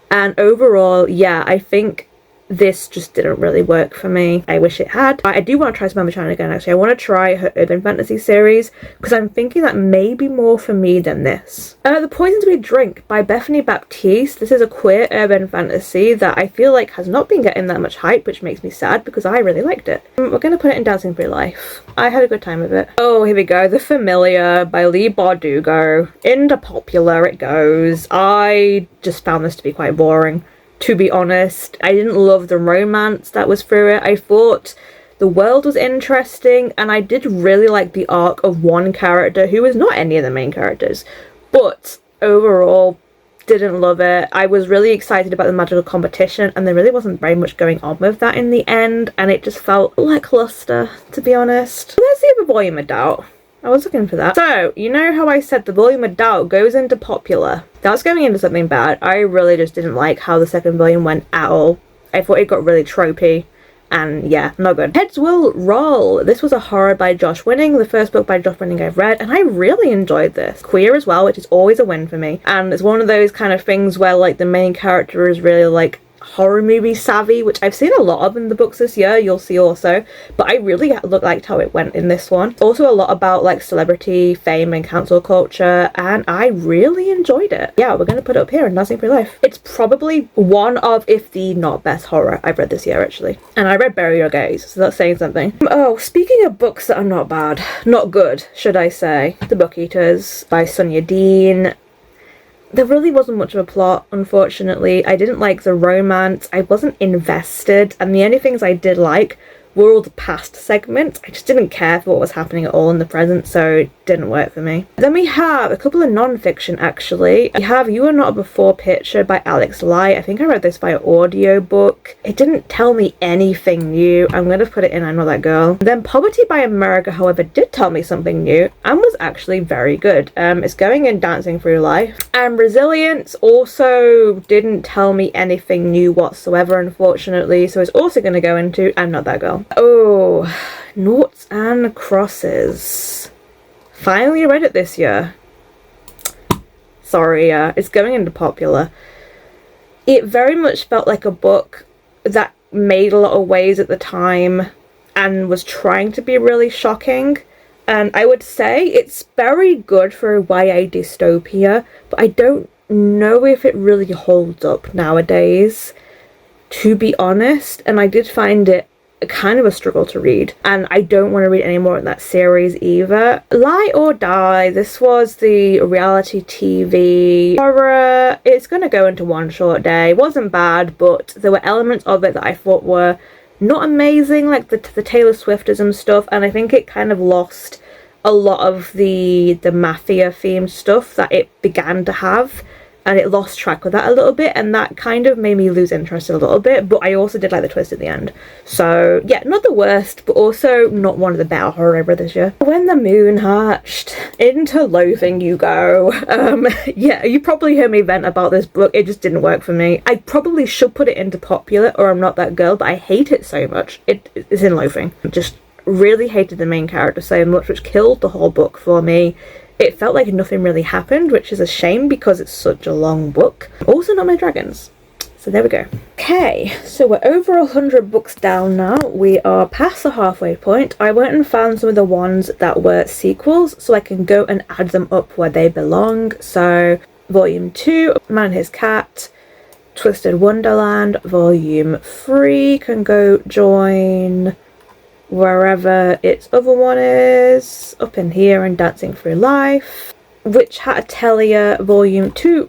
And overall, yeah, I think this just didn't really work for me. I wish it had. I do want to try Samantha Chan again, actually. I want to try her urban fantasy series, because I'm thinking that may be more for me than this. The Poisons We Drink by Bethany Baptiste. This is a queer urban fantasy that I feel like has not been getting that much hype, which makes me sad because I really liked it. We're going to put it in Dancing for Your Life. I had a good time with it. Oh, here we go. The Familiar by Leigh Bardugo. Into popular it goes. I just found this to be quite boring, to be honest. I didn't love the romance that was through it. I thought the world was interesting, and I did really like the arc of one character who was not any of the main characters, but overall didn't love it. I was really excited about the magical competition, and there really wasn't very much going on with that in the end, and it just felt lackluster, to be honest. Where's the other Volume of Doubt? I was looking for that. So, you know how I said the Volume of Doubt goes into popular? That's going into something bad. I really just didn't like how the second volume went at all. I thought it got really tropey, and yeah, not good. Heads Will Roll. This was a horror by Josh Winning, the first book by Josh Winning I've read, and I really enjoyed this. Queer as well, which is always a win for me. And it's one of those kind of things where like the main character is really like horror movie savvy, which I've seen a lot of in the books this year, you'll see also, but I really liked how it went in this one. Also a lot about like celebrity, fame and cancel culture, and I really enjoyed it. Yeah, we're gonna put it up here in Dancing for Your Life. It's probably one of, if the not best horror I've read this year actually, and I read Bury Your Gaze, so that's saying something. Oh, speaking of books that are not bad, not good should I say, The Book Eaters by Sonia Dean. There really wasn't much of a plot, unfortunately. I didn't like the romance, I wasn't invested, and the only things I did like were all the past segments. I just didn't care for what was happening at all in the present, so it didn't work for me. Then we have a couple of non-fiction, actually. We have You Are Not a Before Picture by Alex Light. I think I read this by audiobook. It didn't tell me anything new. I'm going to put it in I'm Not That Girl. Then Poverty by America, however, did tell me something new and was actually very good. It's going in Dancing Through Life. And Resilience also didn't tell me anything new whatsoever, unfortunately, so it's also going to go into I'm Not That Girl. Oh, Noughts and Crosses. Finally read it this year. Sorry, it's going into popular. It very much felt like a book that made a lot of waves at the time and was trying to be really shocking. And I would say it's very good for a YA dystopia, but I don't know if it really holds up nowadays, to be honest. And I did find it kind of a struggle to read, and I don't want to read any more in that series either. Lie or Die, this was the reality TV horror. It's going to go into One Short Day. It wasn't bad, but there were elements of it that I thought were not amazing, like the Taylor Swiftism stuff, and I think it kind of lost a lot of the mafia themed stuff that it began to have, and it lost track with that a little bit, and that kind of made me lose interest a little bit. But I also did like the twist at the end, so yeah, not the worst, but also not one of the better horror I read this year. When the Moon Hatched, into loathing you go. Yeah, you probably heard me vent about this book. It just didn't work for me. I probably should put it into popular or I'm Not That Girl, but I hate it so much. It is in loathing. Just really hated the main character so much, which killed the whole book for me. It felt like nothing really happened, which is a shame because it's such a long book. Also Not My Dragons. So there we go. Okay, so we're over 100 books down now. We are past the halfway point. I went and found some of the ones that were sequels so I can go and add them up where they belong. So Volume 2, Man and His Cat, Twisted Wonderland. Volume 3 can go join wherever its other one is, up in here in Dancing Through Life. Witch Hat Atelier Volume 2,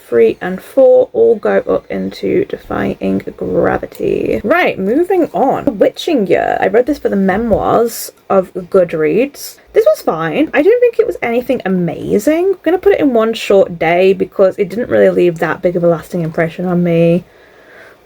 3 and 4 all go up into Defying Gravity. Right, moving on. Witching Year. I read this for the memoirs of Goodreads. This was fine. I didn't think it was anything amazing. I'm going to put it in One Short Day because it didn't really leave that big of a lasting impression on me.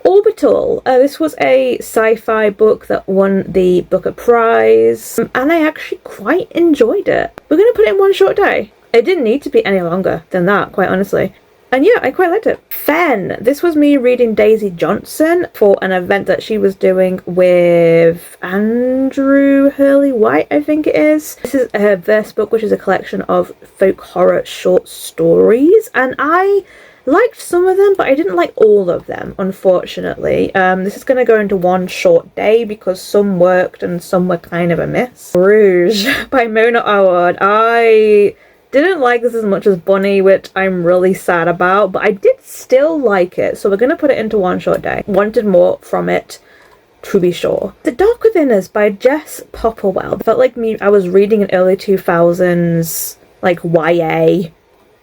Orbital. This was a sci-fi book that won the Booker Prize, and I actually quite enjoyed it. We're going to put it in One Short Day. It didn't need to be any longer than that, quite honestly. And yeah, I quite liked it. Fen. This was me reading Daisy Johnson for an event that she was doing with Andrew Hurley White, I think it is. This is her first book, which is a collection of folk horror short stories, and I liked some of them, but I didn't like all of them, unfortunately. This is going to go into One Short Day because some worked and some were kind of a miss. Rouge by Mona Awad. I didn't like this as much as Bunny, which I'm really sad about, but I did still like it, so we're going to put it into One Short Day. Wanted more from it, to be sure. The Dark Within Us by Jess Popplewell. Felt like me, I was reading an early 2000s, like, YA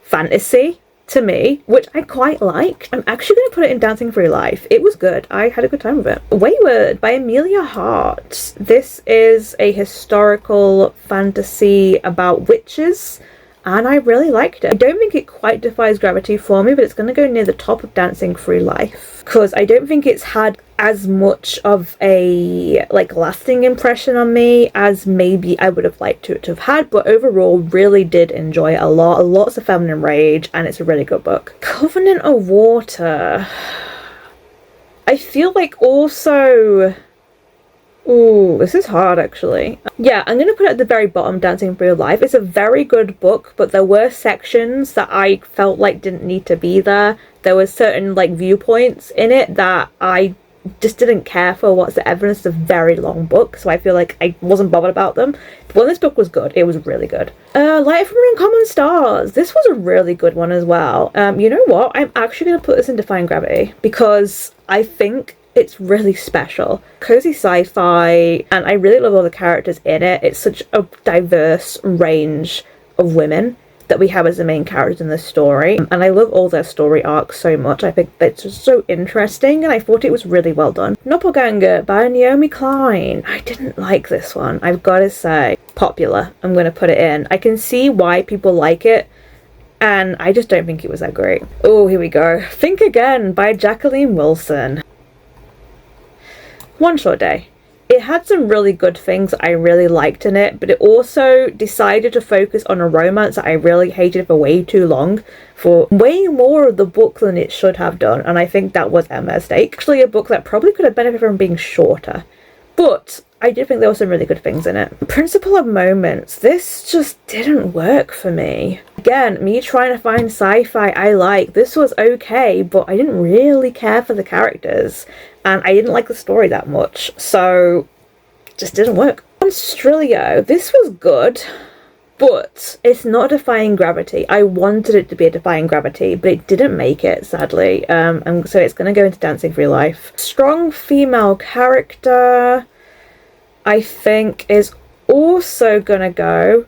fantasy to me, which I quite liked. I'm actually going to put it in Dancing Through Life. It was good. I had a good time with it. Wayward by Amelia Hart. This is a historical fantasy about witches, and I really liked it. I don't think it quite defies gravity for me, but it's going to go near the top of Dancing Through Life because I don't think it's had as much of a lasting impression on me as maybe I would have liked it to have had, but overall really did enjoy it a lot. Lots of feminine rage, and it's a really good book. Covenant of Water. I feel like also... Ooh, this is hard actually. Yeah, I'm going to put it at the very bottom, Dancing Through Life. It's a very good book, but there were sections that I felt like didn't need to be there. There were certain viewpoints in it that I just didn't care for whatsoever. It's a very long book, so I feel like I wasn't bothered about them. But when this book was good, it was really good. Light from Uncommon Stars. This was a really good one as well. You know what? I'm actually going to put this in Defying Gravity because I think it's really special. Cozy sci-fi, and I really love all the characters in it. It's such a diverse range of women that we have as the main characters in the story, and I love all their story arcs so much. I think that's just so interesting, and I thought it was really well done. Doppelganger by Naomi Klein. I didn't like this one, I've got to say. Popular, I'm going to put it in. I can see why people like it, and I just don't think it was that great. Oh, here we go. Think Again by Jacqueline Wilson. One Short Day. It had some really good things I really liked in it, but it also decided to focus on a romance that I really hated for way too long, for way more of the book than it should have done, and I think that was a mistake. Actually, a book that probably could have benefited from being shorter, but I did think there were some really good things in it. Principle of Moments. This just didn't work for me. Again, me trying to find sci-fi I like. This was okay, but I didn't really care for the characters, and I didn't like the story that much, so it just didn't work. Monstrilio. This was good, but it's not Defying Gravity. I wanted it to be a Defying Gravity, but it didn't make it, sadly. And so it's going to go into Dancing Through Life. Strong female character, I think, is also going to go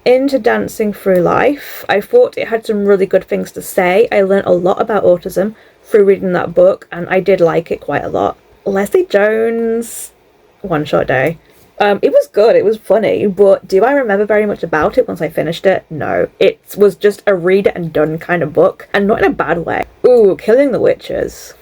into Dancing Through Life. I thought it had some really good things to say. I learned a lot about autism through reading that book, and I did like it quite a lot. Leslie Jones, One Short Day. It was good, it was funny, but do I remember very much about it once I finished it? No. It was just a read it and done kind of book, and not in a bad way. Ooh, Killing the Witches.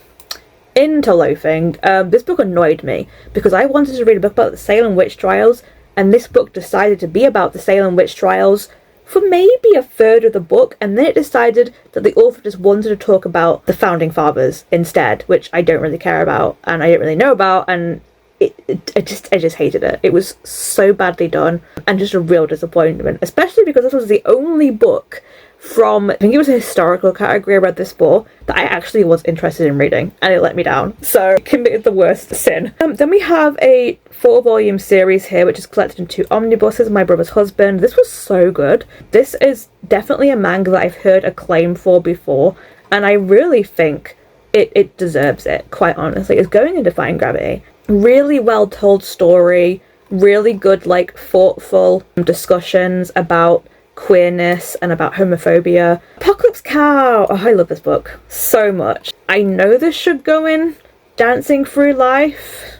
Interloafing. This book annoyed me because I wanted to read a book about the Salem witch trials, and this book decided to be about the Salem witch trials for maybe a third of the book, and then it decided that the author just wanted to talk about the founding fathers instead, which I don't really care about and I don't really know about, and I just hated it. It was so badly done and just a real disappointment, especially because this was the only book from, I think it was a historical category I read this for, that I actually was interested in reading, and it let me down. So I committed the worst sin. Then we have a 4-volume series here, which is collected in 2 omnibuses, My Brother's Husband. This was so good. This is definitely a manga that I've heard acclaim for before, and I really think it deserves it, quite honestly. It's going into Defying Gravity. Really well told story, really good, like, thoughtful discussions about queerness and about homophobia. Apocalypse Cow. Oh, I love this book so much. I know this should go in Dancing Through Life,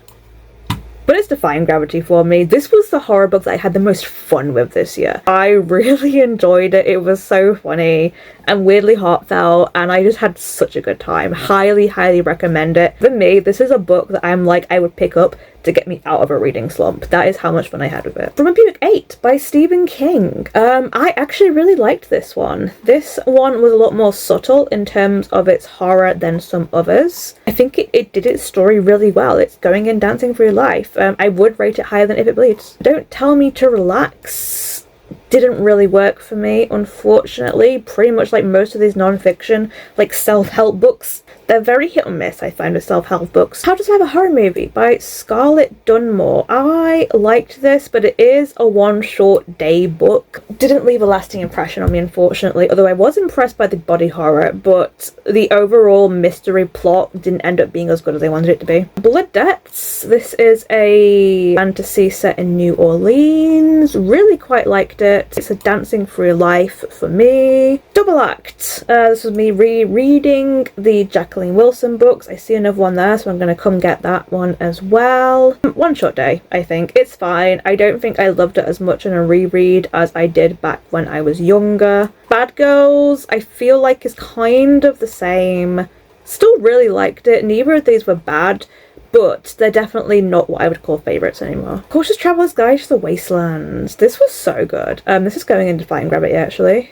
but it's Defying Gravity for me. This was the horror book that I had the most fun with this year. I really enjoyed it. It was so funny and weirdly heartfelt, and I just had such a good time. Highly, highly recommend it. For me, this is a book that I'm like, I would pick up to get me out of a reading slump. That is how much fun I had with it. From a Pubic 8 by Stephen King. I actually really liked this one. This one was a lot more subtle in terms of its horror than some others. I think it did its story really well. It's going in Dancing Through Life. I would rate it higher than If It Bleeds. Don't Tell Me to Relax didn't really work for me, unfortunately. Pretty much like most of these non-fiction, like self-help books, they're very hit or miss, I find, with self-help books. How to Have a Horror Movie by Scarlett Dunmore. I liked this, but it is a One Short Day book. Didn't leave a lasting impression on me, unfortunately, although I was impressed by the body horror, but the overall mystery plot didn't end up being as good as I wanted it to be. Blood Debts. This is a fantasy set in New Orleans. Really quite liked it. It's a Dancing Through Life for me. Double Act. This was me rereading the Jacqueline Wilson books. I see another one there, so I'm going to come get that one as well. One Short Day, I think. It's fine. I don't think I loved it as much in a reread as I did back when I was younger. Bad Girls, I feel like is kind of the same. Still really liked it. Neither of these were bad, but they're definitely not what I would call favourites anymore. Cautious Traveller's Guide to the Wastelands. This was so good. This is going into Defying Gravity, actually.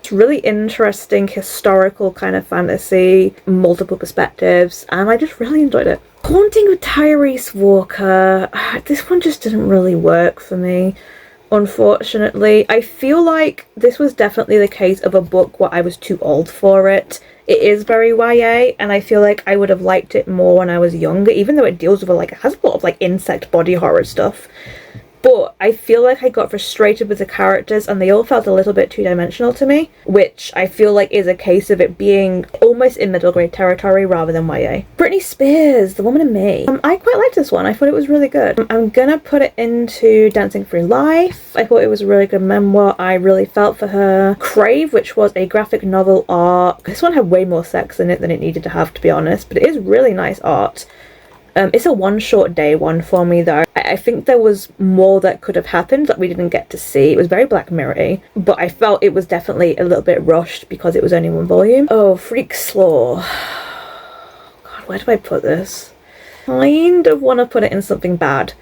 It's really interesting, historical kind of fantasy, multiple perspectives, and I just really enjoyed it. Haunting with Tyrese Walker. This one just didn't really work for me, unfortunately. I feel like this was definitely the case of a book where I was too old for it. It is very YA, and I feel like I would have liked it more when I was younger, even though it deals with, like, it has a lot of, like, insect body horror stuff. but I feel like I got frustrated with the characters and they all felt a little bit two-dimensional to me, which I feel like is a case of it being almost in middle grade territory rather than YA. Britney Spears, The Woman in Me. I quite liked this one. I thought it was really good. I'm gonna put it into Dancing Through Life. I thought it was a really good memoir. I really felt for her. Crave, which was a graphic novel arc. This one had way more sex in it than it needed to have, to be honest, but it is really nice art. It's a one short day one for me though. I think there was more that could have happened that we didn't get to see. It was very Black Mirror-y, but I felt it was definitely a little bit rushed because it was only one volume. Oh, Freak's Law. God, where do I put this? Kind of want to put it in something bad,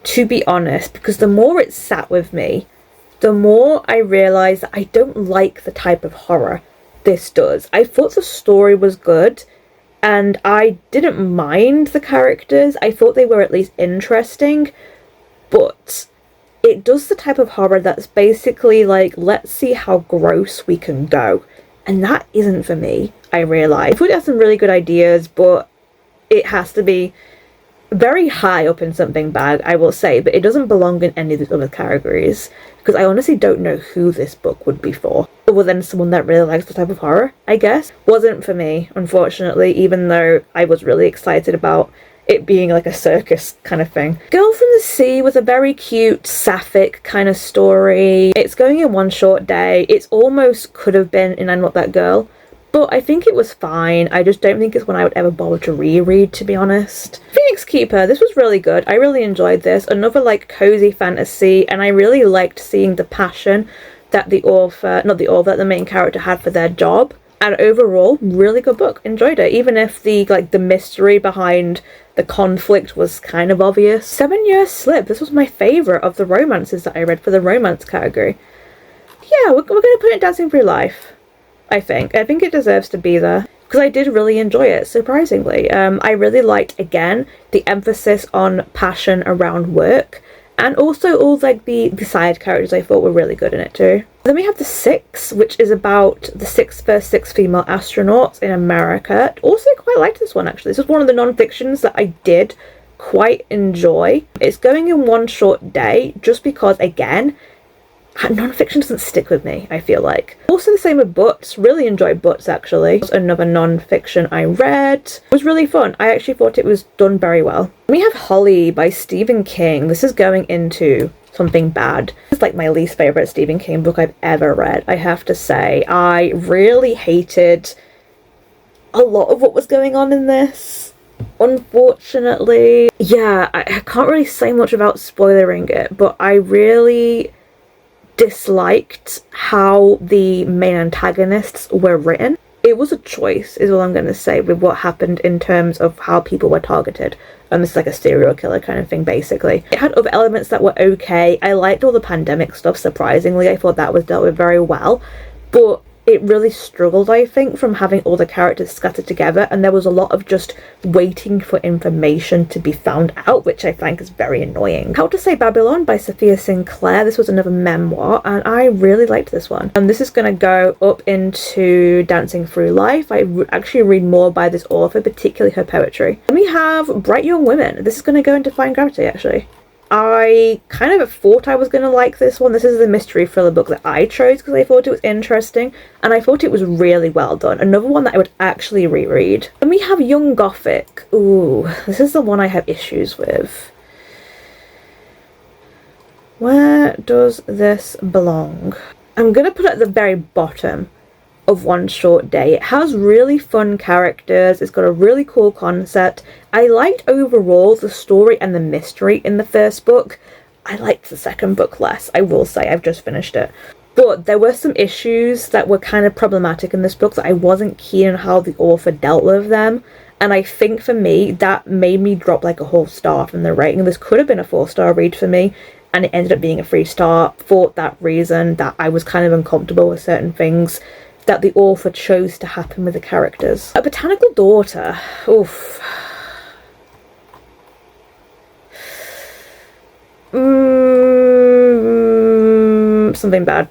to be honest, because the more it sat with me, the more I realised that I don't like the type of horror this does. I thought the story was good, and I didn't mind the characters. I thought they were at least interesting, but it does the type of horror that's basically like, let's see how gross we can go. And that isn't for me, I realise. I thought it has some really good ideas, but it has to be very high up in something bad, I will say, but it doesn't belong in any of the other categories, because I honestly don't know who this book would be for, other than someone that really likes the type of horror, I guess. Wasn't for me, unfortunately, even though I was really excited about it being like a circus kind of thing. Girl from the Sea was a very cute, sapphic kind of story. It's going in one short day. It's almost could have been in I'm Not That Girl, but I think it was fine. I just don't think it's one I would ever bother to reread, to be honest. Phoenix Keeper, this was really good. I really enjoyed this. Another like cozy fantasy, and I really liked seeing the passion that the main character had for their job. And overall, really good book. Enjoyed it, even if the mystery behind the conflict was kind of obvious. 7 Year Slip, this was my favourite of the romances that I read for the romance category. Yeah, we're going to put it Dancing Through Life. I think it deserves to be there, because I did really enjoy it, surprisingly. I really liked, again, the emphasis on passion around work, and also all like the side characters I thought were really good in it too. Then we have The Six, which is about the first six female astronauts in America. Also quite liked this one, actually. This was one of the non-fictions that I did quite enjoy. It's going in one short day, just because, again, non-fiction doesn't stick with me, I feel like. Also the same with Butts. Really enjoyed Butts, actually. It was another non-fiction I read. It was really fun. I actually thought it was done very well. We have Holly by Stephen King. This is going into something bad. It's like my least favourite Stephen King book I've ever read, I have to say. I really hated a lot of what was going on in this, unfortunately. Yeah, I can't really say much about spoilering it, but I really disliked how the main antagonists were written. It was a choice, is all I'm going to say, with what happened in terms of how people were targeted. This is like a serial killer kind of thing, basically. It had other elements that were okay. I liked all the pandemic stuff, surprisingly. I thought that was dealt with very well. But it really struggled, I think, from having all the characters scattered together, and there was a lot of just waiting for information to be found out, which I think is very annoying. How to Say Babylon by Sophia Sinclair. This was another memoir, and I really liked this one. And this is going to go up into Dancing Through Life. I actually read more by this author, particularly her poetry. And we have Bright Young Women. This is going to go into Defying Gravity, actually. I kind of thought I was going to like this one. This is the mystery thriller book that I chose because I thought it was interesting, and I thought it was really well done. Another one that I would actually reread. And we have Young Gothic. Ooh, this is the one I have issues with. Where does this belong? I'm going to put it at the very bottom of One Short Day. It has really fun characters. It's got a really cool concept. I liked overall the story and the mystery in the first book. I liked the second book less, I will say. I've just finished it. But there were some issues that were kind of problematic in this book that I wasn't keen on how the author dealt with them. And I think for me, that made me drop like a whole star from the rating. This could have been a 4-star read for me, and it ended up being a 3-star for that reason, that I was kind of uncomfortable with certain things that the author chose to happen with the characters. A Botanical Daughter. Oof. Something bad.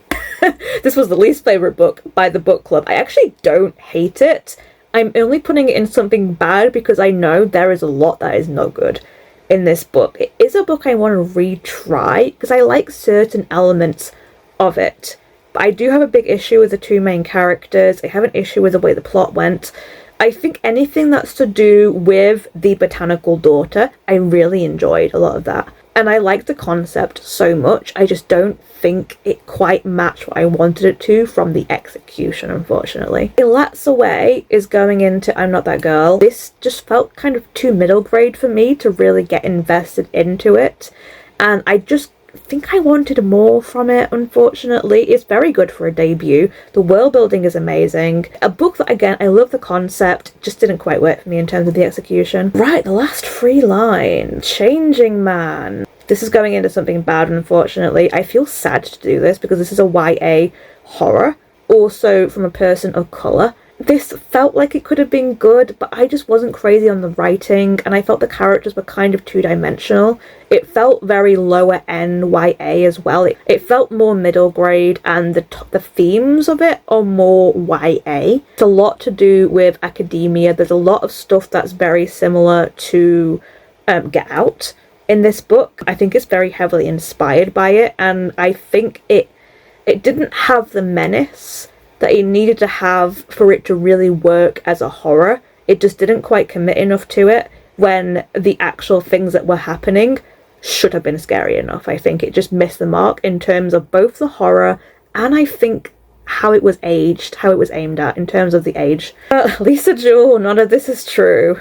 This was the least favourite book by the book club. I actually don't hate it. I'm only putting it in something bad because I know there is a lot that is not good. in this book. It is a book I want to retry because I like certain elements of it. But I do have a big issue with the two main characters. I have an issue with the way the plot went. I think anything that's to do with the botanical daughter, I really enjoyed a lot of that. And I like the concept so much. I just don't think it quite matched what I wanted it to from the execution, unfortunately. Let's Away is going into I'm Not That Girl. This just felt kind of too middle grade for me to really get invested into it. And I just think I wanted more from it, unfortunately. It's very good for a debut. The world building is amazing. A book that, again, I love the concept, just didn't quite work for me in terms of the execution. Right, the last 3 lines. Changing Man. This is going into something bad, unfortunately. I feel sad to do this because this is a YA horror, also from a person of colour. This felt like it could have been good, but I just wasn't crazy on the writing, and I felt the characters were kind of two-dimensional. It felt very lower end YA as well. It felt more middle grade, and the themes of it are more YA. It's a lot to do with academia. There's a lot of stuff that's very similar to Get Out in this book. I think it's very heavily inspired by it, and I think it didn't have the menace that it needed to have for it to really work as a horror. It just didn't quite commit enough to it when the actual things that were happening should have been scary enough. I think it just missed the mark in terms of both the horror and I think how it was aged, how it was aimed at in terms of the age. Lisa Jewell, none of this is true.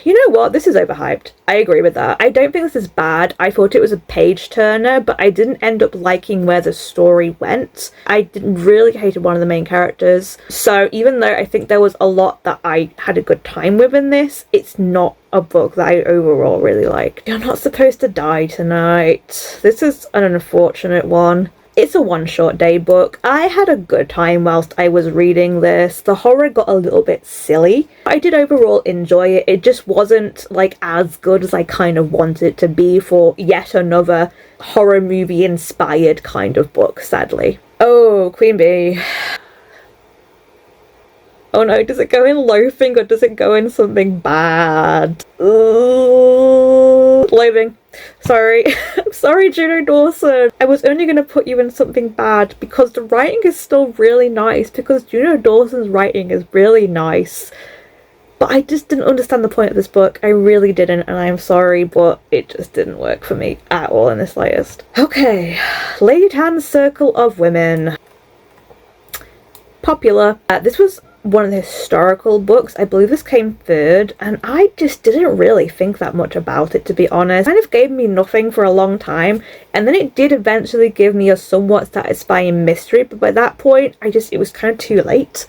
You know what? This is overhyped. I agree with that. I don't think this is bad. I thought it was a page turner, but I didn't end up liking where the story went. I didn't really hated one of the main characters. So even though I think there was a lot that I had a good time with in this, it's not a book that I overall really liked. You're not supposed to die tonight. This is an unfortunate one. It's a one short day book. I had a good time whilst I was reading this. The horror got a little bit silly. I did overall enjoy it. It just wasn't like as good as I kind of wanted it to be for yet another horror movie inspired kind of book, sadly. Oh, Queen Bee. Oh no, does it go in loathing or does it go in something bad? Ooh, loathing. Sorry. I'm sorry, Juno Dawson. I was only going to put you in something bad because the writing is still really nice, because Juno Dawson's writing is really nice. But I just didn't understand the point of this book. I really didn't, and I'm sorry, but it just didn't work for me at all in the slightest. Okay, Lady Tan's Circle of Women. Popular. This was one of the historical books. I believe this came third, and I just didn't really think that much about it, to be honest. It kind of gave me nothing for a long time, and then it did eventually give me a somewhat satisfying mystery, but by that point it was kind of too late,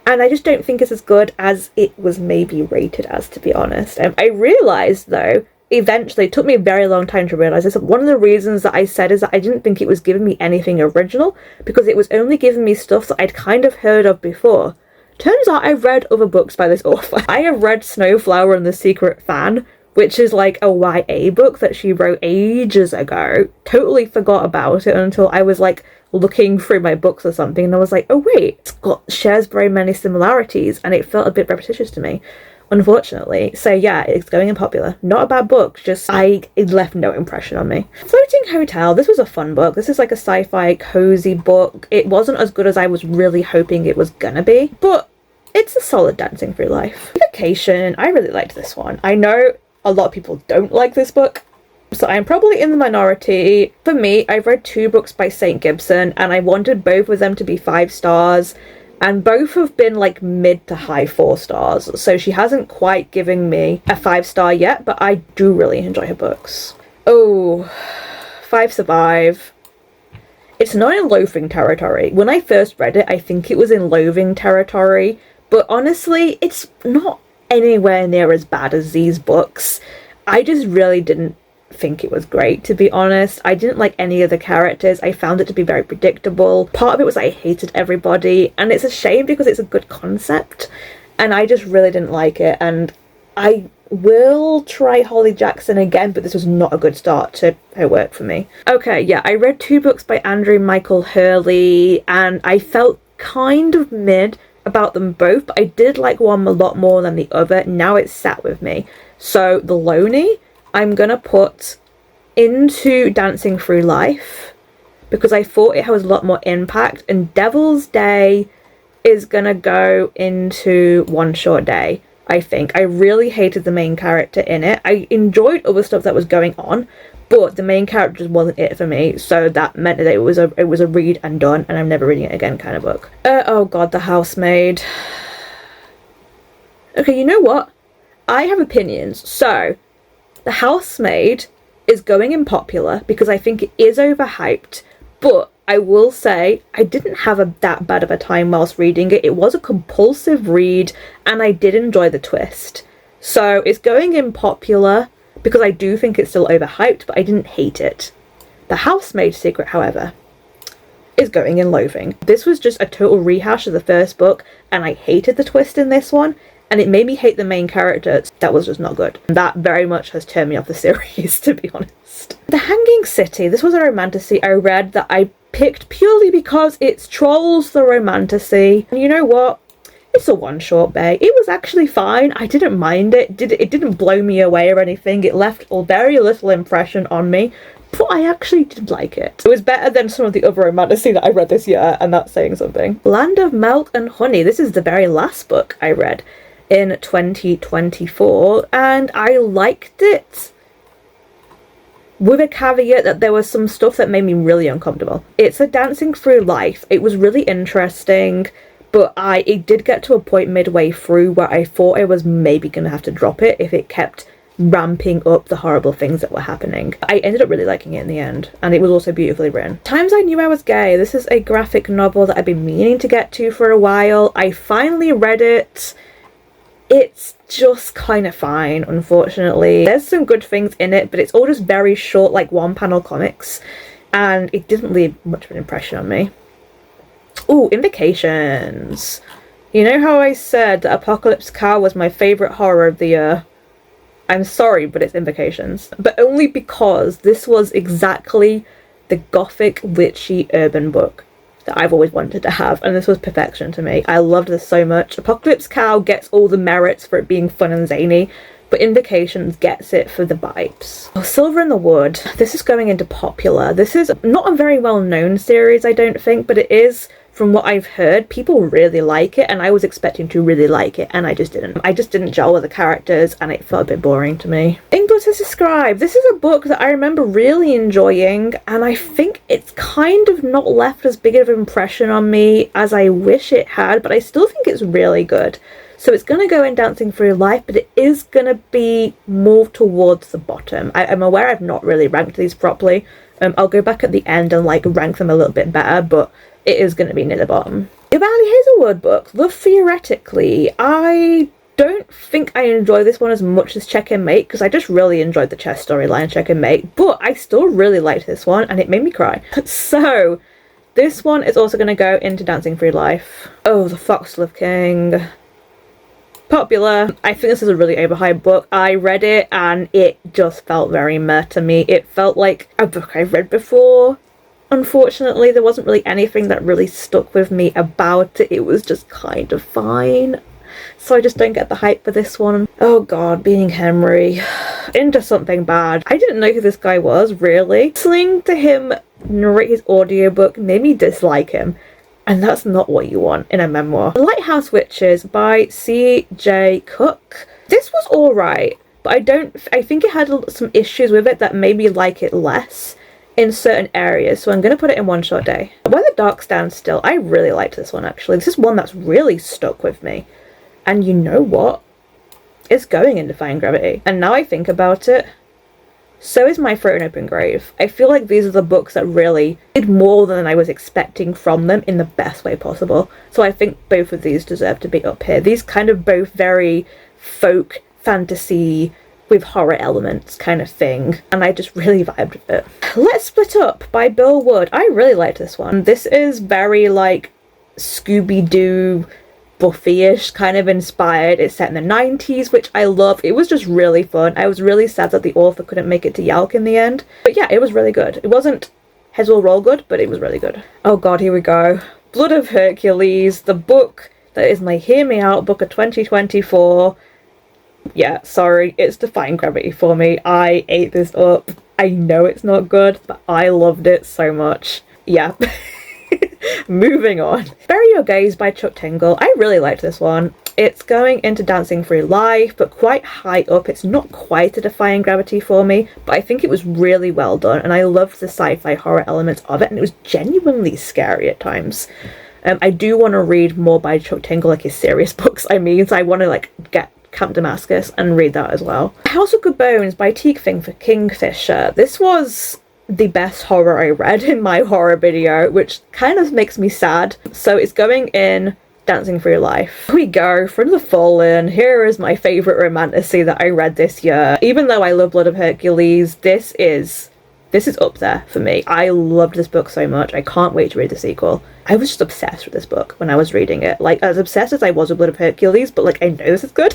and I just don't think it's as good as it was maybe rated as, to be honest. I realised though, eventually, it took me a very long time to realise this. One of the reasons that I said is that I didn't think it was giving me anything original, because it was only giving me stuff that I'd kind of heard of before. Turns out I've read other books by this author. I have read Snowflower and the Secret Fan, which is like a YA book that she wrote ages ago. Totally forgot about it until I was like looking through my books or something, and I was like, oh wait, shares very many similarities, and it felt a bit repetitious to me, unfortunately. So yeah, it's going in popular. Not a bad book, just it left no impression on me. Floating Hotel. This was a fun book. This is like a sci-fi cozy book. It wasn't as good as I was really hoping it was gonna be, but it's a solid dancing through life. Vacation. I really liked this one. I know a lot of people don't like this book, so I'm probably in the minority. For me, I've read 2 books by St. Gibson, and I wanted both of them to be 5 stars. And both have been like mid to high 4 stars. So she hasn't quite given me a 5-star yet, but I do really enjoy her books. Oh, 5 Survive. It's not in loathing territory. When I first read it, I think it was in loathing territory. But honestly, it's not anywhere near as bad as these books. I just really didn't think it was great, to be honest. I didn't like any of the characters. I found it to be very predictable. Part of it was I hated everybody, and it's a shame because it's a good concept, and I just really didn't like it. And I will try Holly Jackson again, but this was not a good start to her work for me. Okay, yeah, I read 2 books by Andrew Michael Hurley, and I felt kind of mid about them both, but I did like one a lot more than the other. Now it's sat with me. So The Loney, I'm gonna put into Dancing Through Life because I thought it has a lot more impact, and Devil's Day is gonna go into One Short Day. I think I really hated the main character in it. I enjoyed other stuff that was going on, but the main character just wasn't it for me, so that meant that it was a read and done, and I'm never reading it again kind of book. Oh god, The Housemaid. Okay, you know what? I have opinions. So, The Housemaid is going in popular because I think it is overhyped, but I will say I didn't have that bad of a time whilst reading it. It was a compulsive read and I did enjoy the twist. So it's going in popular because I do think it's still overhyped, but I didn't hate it. The Housemaid Secret, however, is going in loathing. This was just a total rehash of the first book and I hated the twist in this one. And it made me hate the main character. That was just not good. That very much has turned me off the series, to be honest. The Hanging City. This was a romantasy I read that I picked purely because it's Trolls the Romantasy. And you know what? It's a one-shot bay. It was actually fine. I didn't mind it. It didn't blow me away or anything. It left a very little impression on me. But I actually did like it. It was better than some of the other romantasy that I read this year, and that's saying something. Land of Milk and Honey. This is the very last book I read in 2024 and I liked it, with a caveat that there was some stuff that made me really uncomfortable. It's a Dancing Through Life. It was really interesting, but it did get to a point midway through where I thought I was maybe gonna have to drop it if it kept ramping up the horrible things that were happening. I ended up really liking it in the end, and it was also beautifully written. Times I Knew I Was Gay. This is a graphic novel that I've been meaning to get to for a while. I finally read it. It's just kind of fine, unfortunately. There's some good things in it, but it's all just very short, like one-panel comics, and it didn't leave much of an impression on me. Ooh, Invocations. You know how I said that Apocalypse Cow was my favourite horror of the year? I'm sorry, but it's Invocations. But only because this was exactly the gothic, witchy, urban book that I've always wanted to have, and this was perfection to me. I loved this so much. Apocalypse Cow gets all the merits for it being fun and zany, but Invocations gets it for the vibes. Oh, Silver in the Wood. This is going into popular. This is not a very well-known series, I don't think, but it is, from what I've heard, people really like it, and I was expecting to really like it, and I just didn't. I just didn't gel with the characters, and it felt a bit boring to me. English as a Scribe. This is a book that I remember really enjoying, and I think it's kind of not left as big of an impression on me as I wish it had, but I still think it's really good. So it's going to go in Dancing Through Life, but it is going to be more towards the bottom. I'm aware I've not really ranked these properly. I'll go back at the end and like rank them a little bit better, but it is going to be near the bottom. The Valley Hazelwood book, Love Theoretically. I don't think I enjoy this one as much as Check and Mate, because I just really enjoyed the chess storyline Check and Mate, but I still really liked this one and it made me cry. So this one is also going to go into Dancing Through Life. Oh, The Foxglove King. Popular. I think this is a really overhyped book. I read it and it just felt very meh to me. It felt like a book I've read before. Unfortunately, there wasn't really anything that really stuck with me about it. It was just kind of fine. So I just don't get the hype for this one. Oh god, Being Henry. Into Something Bad. I didn't know who this guy was, really. Listening to him narrate his audiobook made me dislike him. And that's not what you want in a memoir. Lighthouse Witches by C.J. Cook. This was alright, but I think it had some issues with it that made me like it less in certain areas, so I'm going to put it in One Short Day. Where the Dark Stands Still. I really liked this one, actually. This is one that's really stuck with me. And you know what? It's going in Defying Gravity. And now I think about it, so is My Throat and Open Grave. I feel like these are the books that really did more than I was expecting from them in the best way possible. So I think both of these deserve to be up here. These kind of both very folk, fantasy, with horror elements kind of thing, and I just really vibed with it. Let's Split Up by Bill Wood. I really liked this one. This is very like Scooby-Doo, Buffy-ish kind of inspired. It's set in the 90s, which I love. It was just really fun. I was really sad that the author couldn't make it to Yalk in the end, but yeah, it was really good. It wasn't Heads Will Roll good, but it was really good. Oh god, here we go. Blood of Hercules, the book that is my Hear Me Out book of 2024. Yeah, sorry, it's Defying Gravity for me. I ate this up. I know it's not good, but I loved it so much. Yeah. Moving on. Bury Your Gaze by Chuck Tingle. I really liked this one. It's going into Dancing Through Life, but quite high up. It's not quite a Defying Gravity for me, but I think it was really well done, and I loved the sci-fi horror elements of it, and it was genuinely scary at times. I do want to read more by Chuck Tingle, like his serious books, so I want to like get Camp Damascus and read that as well. House of Good Bones by Teak Kingfisher. This was the best horror I read in my horror video, which kind of makes me sad. So it's going in Dancing Through Life. Here we go, From the Fallen. Here is my favourite romantasy that I read this year. Even though I love Blood of Hercules, this is up there for me. I loved this book so much. I can't wait to read the sequel. I was just obsessed with this book when I was reading it. Like, as obsessed as I was with Blood of Hercules, but like, I know this is good.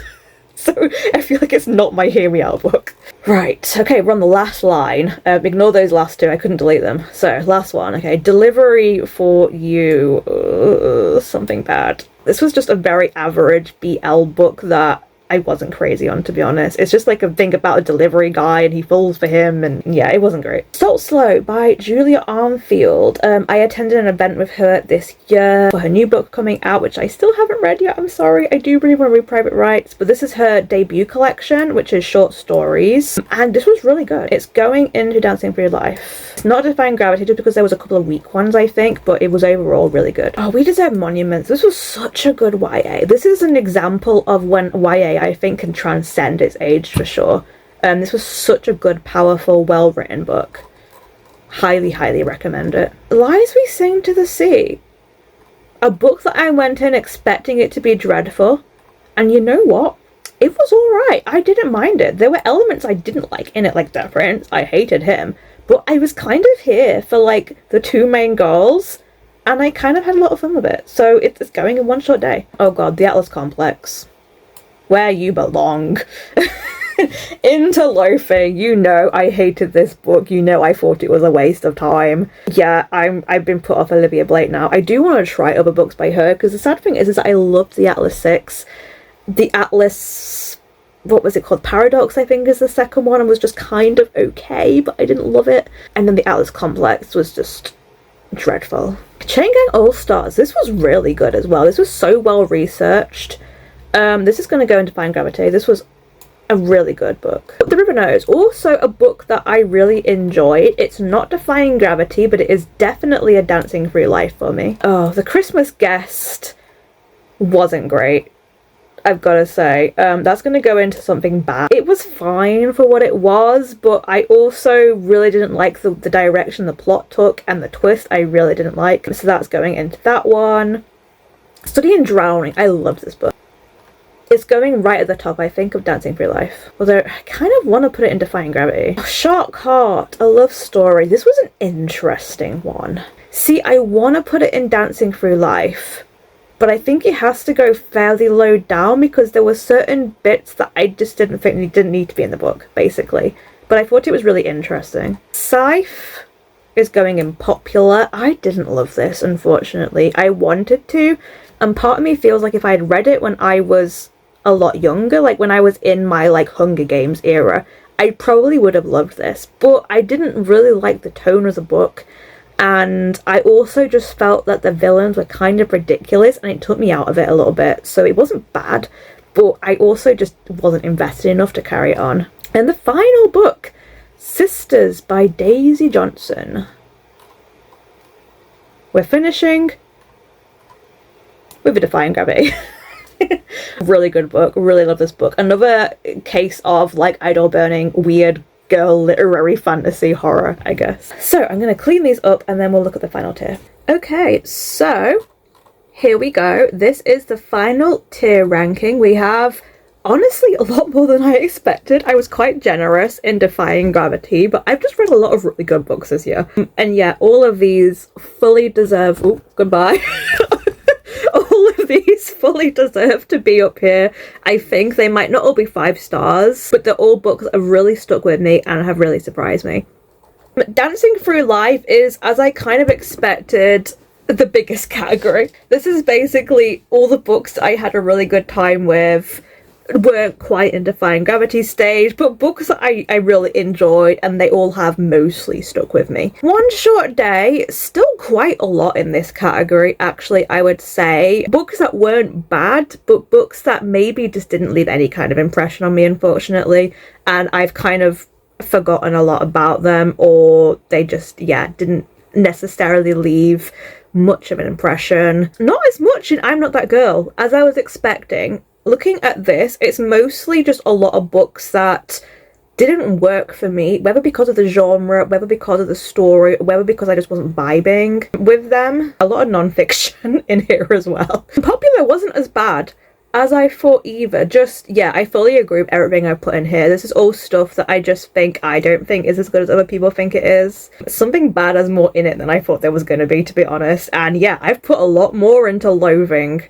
So I feel like it's not my hear me out book. Right, okay, we're on the last line. Ignore those last two, I couldn't delete them. So, last one, okay. Delivery for You. Something bad. This was just a very average BL book that I wasn't crazy on, to be honest. It's just like a thing about a delivery guy and he falls for him, and yeah, it wasn't great. Salt Slow by Julia Armfield. I attended an event with her this year for her new book coming out, which I still haven't read yet, I'm sorry. I do really want to read Private Rights, but this is her debut collection, which is short stories, and this was really good. It's going into Dancing Through Life. It's not Defying Gravity just because there was a couple of weak ones, I think, but it was overall really good. Oh, We Deserve Monuments. This was such a good YA. This is an example of when YA, I think, can transcend its age for sure. This was such a good, powerful, well-written book. Highly, highly recommend it. Lies We Sing to the Sea. A book that I went in expecting it to be dreadful, and you know what? It was alright. I didn't mind it. There were elements I didn't like in it, like the prince. I hated him. But I was kind of here for like the two main girls, and I kind of had a lot of fun with it. So it's going in one short day. Oh god, The Atlas Complex. Where You Belong. Interloafing. You know I hated this book. You know I thought it was a waste of time. Yeah, I've been put off Olivia Blake now. I do want to try other books by her, because the sad thing is that I loved The Atlas 6. The Atlas, what was it called? Paradox, I think, is the second one, and was just kind of okay, but I didn't love it. And then The Atlas Complex was just dreadful. Chain Gang All Stars. This was really good as well. This was so well researched. This is going to go into Defying Gravity. This was a really good book. The River Knows. Also a book that I really enjoyed. It's not Defying Gravity, but it is definitely a Dancing Through Life for me. Oh, The Christmas Guest wasn't great, I've got to say. That's going to go into something bad. It was fine for what it was, but I also really didn't like the direction the plot took, and the twist I really didn't like. So that's going into that one. Study in Drowning. I loved this book. It's going right at the top, I think, of Dancing Through Life. Although, I kind of want to put it in Defying Gravity. Oh, Shark Heart, a love story. This was an interesting one. See, I want to put it in Dancing Through Life, but I think it has to go fairly low down because there were certain bits that I just didn't think didn't need to be in the book, basically. But I thought it was really interesting. Scythe is going in popular. I didn't love this, unfortunately. I wanted to, and part of me feels like if I had read it when I was a lot younger, like when I was in my like Hunger Games era, I probably would have loved this, but I didn't really like the tone of the book, and I also just felt that the villains were kind of ridiculous, and it took me out of it a little bit. So it wasn't bad, but I also just wasn't invested enough to carry it on. And the final book, Sisters by Daisy Johnson. We're finishing with a Defying Gravity. Really good book. Really love this book. Another case of like idol burning, weird girl literary fantasy horror, I guess. So I'm going to clean these up and then we'll look at the final tier. Okay, so here we go. This is the final tier ranking. We have honestly a lot more than I expected. I was quite generous in Defying Gravity, but I've just read a lot of really good books this year. And yeah, all of these fully deserve... Oh, goodbye. All of these fully deserve to be up here. I think they might not all be 5 stars, but they're all books that have really stuck with me and have really surprised me. Dancing Through Life is, as I kind of expected, the biggest category. This is basically all the books that I had a really good time with weren't quite in Defying Gravity stage, but books that I really enjoyed, and they all have mostly stuck with me. One Short Day, still quite a lot in this category, actually, I would say. Books that weren't bad, but books that maybe just didn't leave any kind of impression on me, unfortunately, and I've kind of forgotten a lot about them, or they just, yeah, didn't necessarily leave much of an impression. Not as much in I'm Not That Girl as I was expecting. Looking at this, it's mostly just a lot of books that didn't work for me, whether because of the genre, whether because of the story, whether because I just wasn't vibing with them. A lot of non-fiction in here as well. Popular wasn't as bad as I thought either. Just, yeah, I fully agree with everything I put in here. This is all stuff that I don't think is as good as other people think it is. Something Bad has more in it than I thought there was going to be, to be honest. And yeah, I've put a lot more into Loathing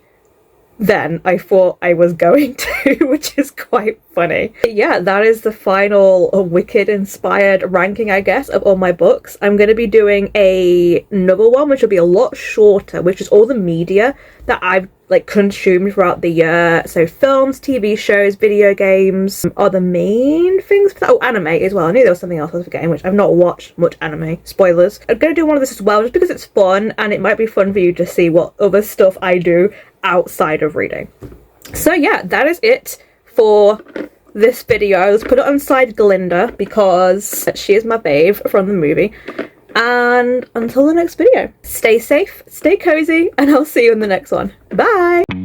than I thought I was going to, which is quite funny. But yeah, that is the final Wicked inspired ranking, I guess, of all my books. I'm going to be doing another one which will be a lot shorter, which is all the media that I've like consumed throughout the year. So films, TV shows, video games are the main things. Oh, anime as well. I knew there was something else I was forgetting, which I've not watched much anime. Spoilers. I'm going to do one of this as well, just because it's fun, and it might be fun for you to see what other stuff I do outside of reading. So yeah, that is it for this video. Let's put it on side Glinda because she is my fave from the movie. And until the next video, stay safe, stay cozy, and I'll see you in the next one. Bye!